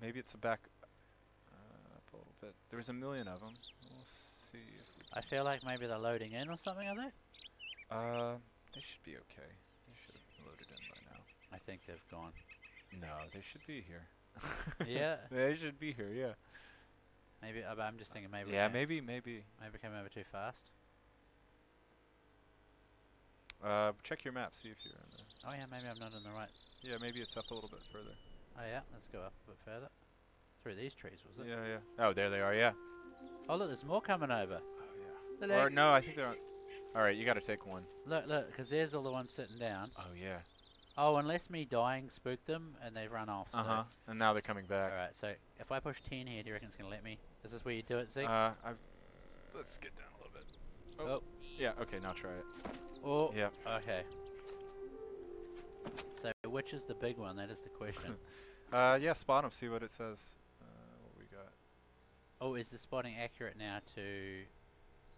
Maybe it's a back up a little bit. There's a million of them. We'll see. I feel like maybe they're loading in or something, are they? They should be okay. They should have loaded in by now. I think they've gone. No, they should be here. Yeah. They should be here, yeah. Maybe, I'm just thinking maybe. Yeah, maybe. Maybe came over too fast. Check your map, see if you're in there. Oh yeah, maybe I'm not in the right. Yeah, maybe it's up a little bit further. Oh yeah, let's go up a bit further. Through these trees, was it? Yeah, yeah. Oh, there they are, yeah. Oh look, there's more coming over. Oh yeah. Or no, I think they're on. Alright, you gotta take one. Look, because there's all the ones sitting down. Oh yeah. Oh, unless me dying spooked them and they've run off. Uh-huh. So and now they're coming back. Alright, so if I push 10 here, do you reckon it's going to let me? Is this where you do it, Zeke? Let's get down a little bit. Oh. Yeah, okay, now try it. Oh. Yeah. Okay. So which is the big one? That is the question. Yeah, spot them, see what it says. What we got. Oh, is the spotting accurate now to...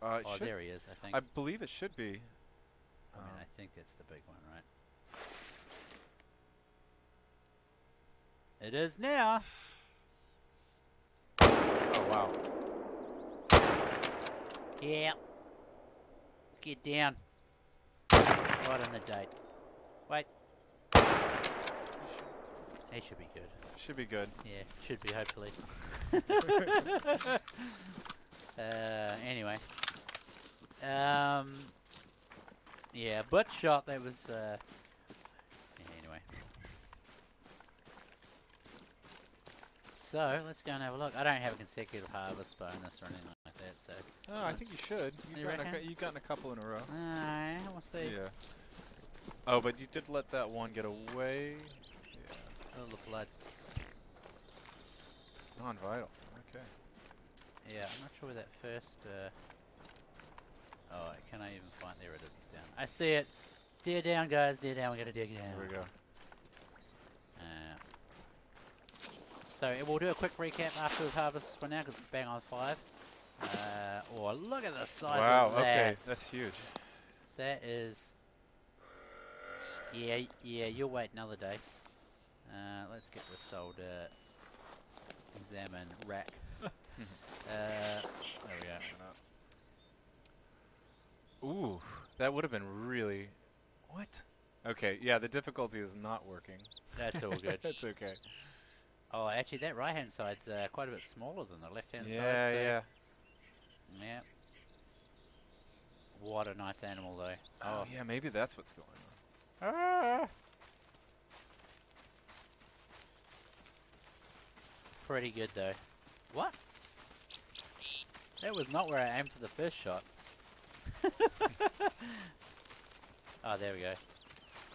oh, there he is, I think. I believe it should be. I mean, I think that's the big one, right? It is now. Oh, wow. Yeah. Get down. Right on the date. Wait. He should be good. Should be good. Yeah, should be, hopefully. Anyway. Yeah, butt shot, that was, yeah, anyway. So, let's go and have a look. I don't have a consecutive harvest bonus or anything like that, so... Oh, I think you should. You've gotten a couple in a row. Alright, we'll see. Yeah. Oh, but you did let that one get away. Yeah. Oh, the blood. Non-vital. Okay. Yeah, I'm not sure where that first... oh, can I even find... There it is, it's down. I see it. Deer down, guys. Deer down. We gotta dig down. There we go. So we'll do a quick recap after we've harvested for now, because it's bang on 5. Oh, look at the size of that. Wow, okay. That's huge. That is... Yeah, you'll wait another day. Let's get this old examine rack. There we go. Ooh, That would have been really... What? Okay, yeah, the difficulty is not working. That's all good. That's okay. Oh, actually, that right-hand side's quite a bit smaller than the left-hand side. Yeah, so yeah. Yeah. What a nice animal, though. Oh, yeah, maybe that's what's going on. Ah! Pretty good, though. What? That was not where I aimed for the first shot. Oh, there we go.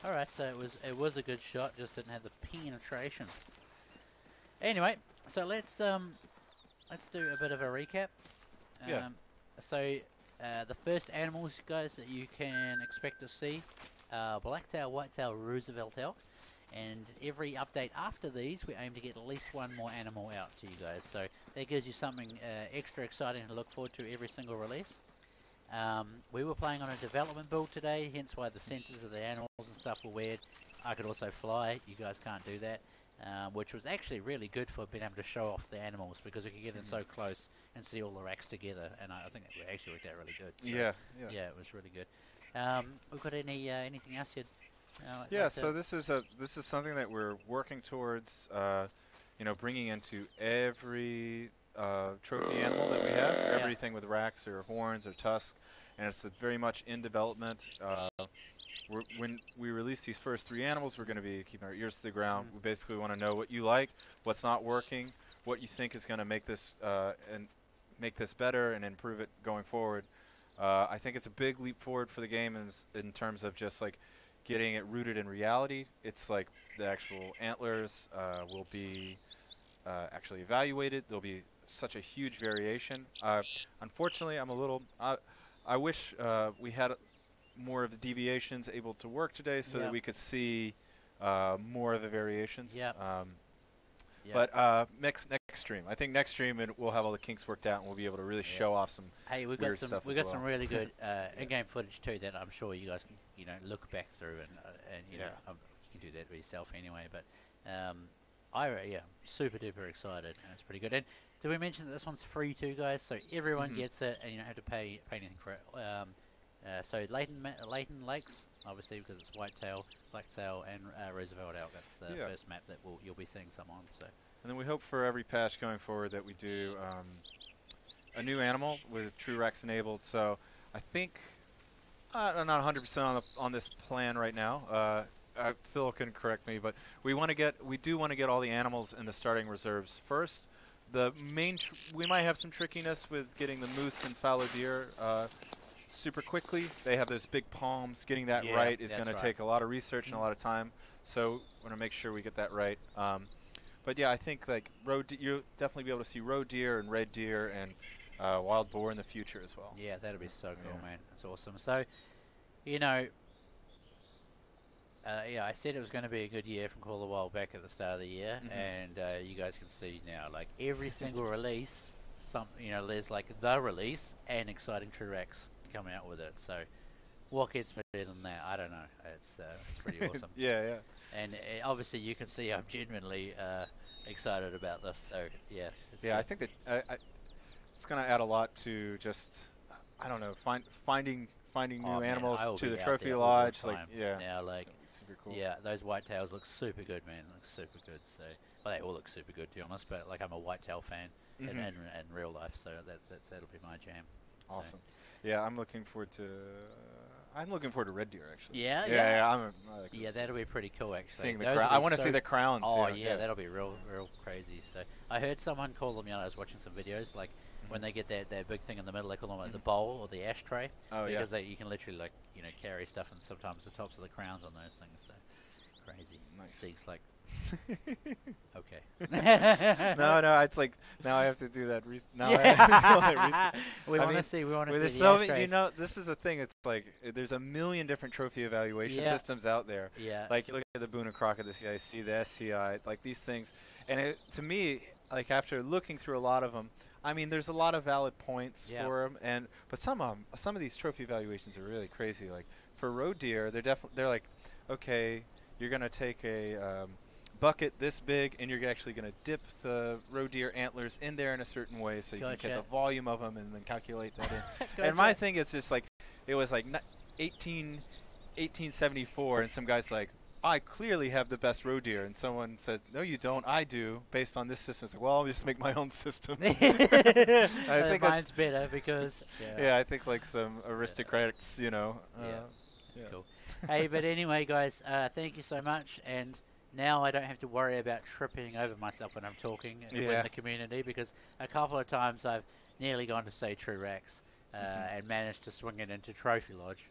Alright, so it was a good shot, just didn't have the penetration. Anyway, so let's do a bit of a recap. Yeah. So the first animals, guys, that you can expect to see are blacktail, whitetail, Roosevelt elk, and every update after these, we aim to get at least one more animal out to you guys. So that gives you something extra exciting to look forward to every single release. We were playing on a development build today, hence why the sensors of the animals and stuff were weird. I could also fly, you guys can't do that, which was actually really good for being able to show off the animals because we could get in so close and see all the racks together, and I think it actually worked out really good. So yeah, it was really good. We've got anything else you'd yeah, so this is something that we're working towards, you know, bringing into every trophy animal that we have, everything with racks or horns or tusks, and it's very much in development. When we release these first 3 animals, we're going to be keeping our ears to the ground. We basically want to know what you like, what's not working, what you think is going to make this and make this better and improve it going forward. I think it's a big leap forward for the game in terms of just like getting it rooted in reality. It's like the actual antlers will be actually evaluated. There'll be such a huge variation. Unfortunately, I'm a little... I wish we had more of the deviations able to work today so that we could see more of the variations. But next stream, I think next stream we'll have all the kinks worked out and we'll be able to really show off some we've weird got stuff. We've got some really good in-game footage too that I'm sure you guys can look back through and you know you can do that for yourself anyway. But super duper excited and it's pretty good. And did we mention that this one's free too, guys? So everyone gets it and you don't have to pay anything for it. So Leighton Lakes, obviously because it's whitetail, blacktail, and Roosevelt elk. That's the first map that you'll be seeing some on. So. And then we hope for every patch going forward that we do a new animal with TrueRACS enabled. So I think I'm not 100% on this plan right now. Phil can correct me, but we do want to get all the animals in the starting reserves first. The main we might have some trickiness with getting the moose and fallow deer super quickly. They have those big palms. Getting that right is going to take a lot of research and a lot of time. So we want to make sure we get that right. But yeah, I think like you'll definitely be able to see roe deer and red deer and wild boar in the future as well. Yeah, that'll be so cool, man. That's awesome. So, you know, I said it was going to be a good year from Call a While back at the start of the year, and you guys can see now, like every single release, there's like the release and exciting TrueRACS come out with it. So, what gets better than that? I don't know. It's pretty awesome. Yeah. And obviously, you can see I'm genuinely excited about this. So yeah. I think that it's going to add a lot to just I don't know finding new animals to the trophy lodge. Super cool. Yeah, those whitetails look super good, man. Look super good. So they all look super good to be honest. But like I'm a whitetail fan in real life, so that'll be my jam. Awesome. So. Yeah, I'm looking forward to red deer actually. Yeah, that'll be pretty cool actually. Seeing the I want to see the crowns. Oh yeah, that'll be real crazy. So I heard someone call them. I was watching some videos like when they get that big thing in the middle, they call them like the bowl or the ashtray. Oh because you can literally like carry stuff and sometimes the tops of the crowns on those things. So crazy. Nice. Seeks like. Okay. No, it's like now I have to do that. We want to see. We want to see. This is the thing. It's like there's a million different trophy evaluation systems out there. Yeah. Like you look at the Boone and Crockett, the CIC, the SCI, like these things, and to me, like after looking through a lot of them, I mean, there's a lot of valid points for them, but some of these trophy evaluations are really crazy. Like for roe deer, they're like, okay, you're gonna take a bucket this big, and you're actually going to dip the roe deer antlers in there in a certain way so you can get the volume of them and then calculate that in. And my thing is just like, it was like 1874, and some guy's like, I clearly have the best roe deer, and someone says, no, you don't. I do, based on this system. It's like, well, I'll just make my own system. I think mine's better because. Yeah, I think like some aristocrats, you know. That's cool. Hey, but anyway, guys, thank you so much, and now I don't have to worry about tripping over myself when I'm talking with the community, because a couple of times I've nearly gone to say TrueRACS and managed to swing it into Trophy Lodge.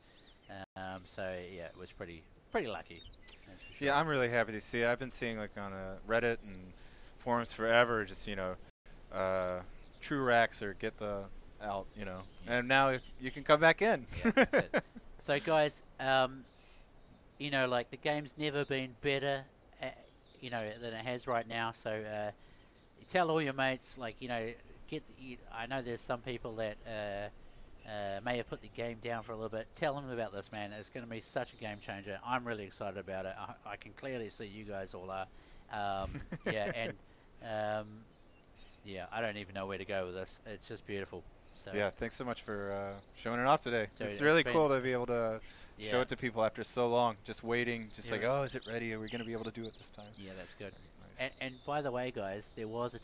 So yeah, it was pretty lucky. Sure. Yeah, I'm really happy to see it. I've been seeing like on Reddit and forums forever, just TrueRACS or get the out, and now you can come back in. Yeah, that's it. So guys, like the game's never been better, than it has right now. So tell all your mates, I know there's some people that may have put the game down for a little bit. Tell them about this, man. It's going to be such a game changer. I'm really excited about it. I can clearly see you guys all are. I don't even know where to go with this. It's just beautiful. So yeah, thanks so much for showing it off today. Dude, it's really cool to be able to show it to people after so long. Just waiting, oh, is it ready? Are we going to be able to do it this time? Yeah, that's good. Nice. And by the way, guys, there was a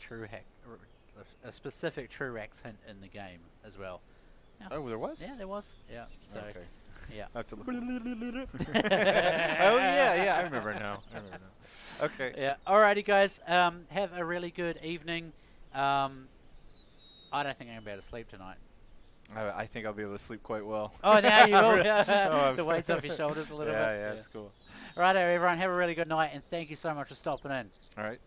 specific TrueRACS hint in the game as well. Yeah. Oh, there was? Yeah, there was. Yeah. So, okay. Yeah. I have to look. Oh yeah, I remember now. Okay. Yeah. Alrighty, guys. Have a really good evening. I don't think I'm going to be able to sleep tonight. I think I'll be able to sleep quite well. Oh, now you will. The weight's off your shoulders a little bit. Yeah, it's cool. Righto, everyone. Have a really good night, and thank you so much for stopping in. All right.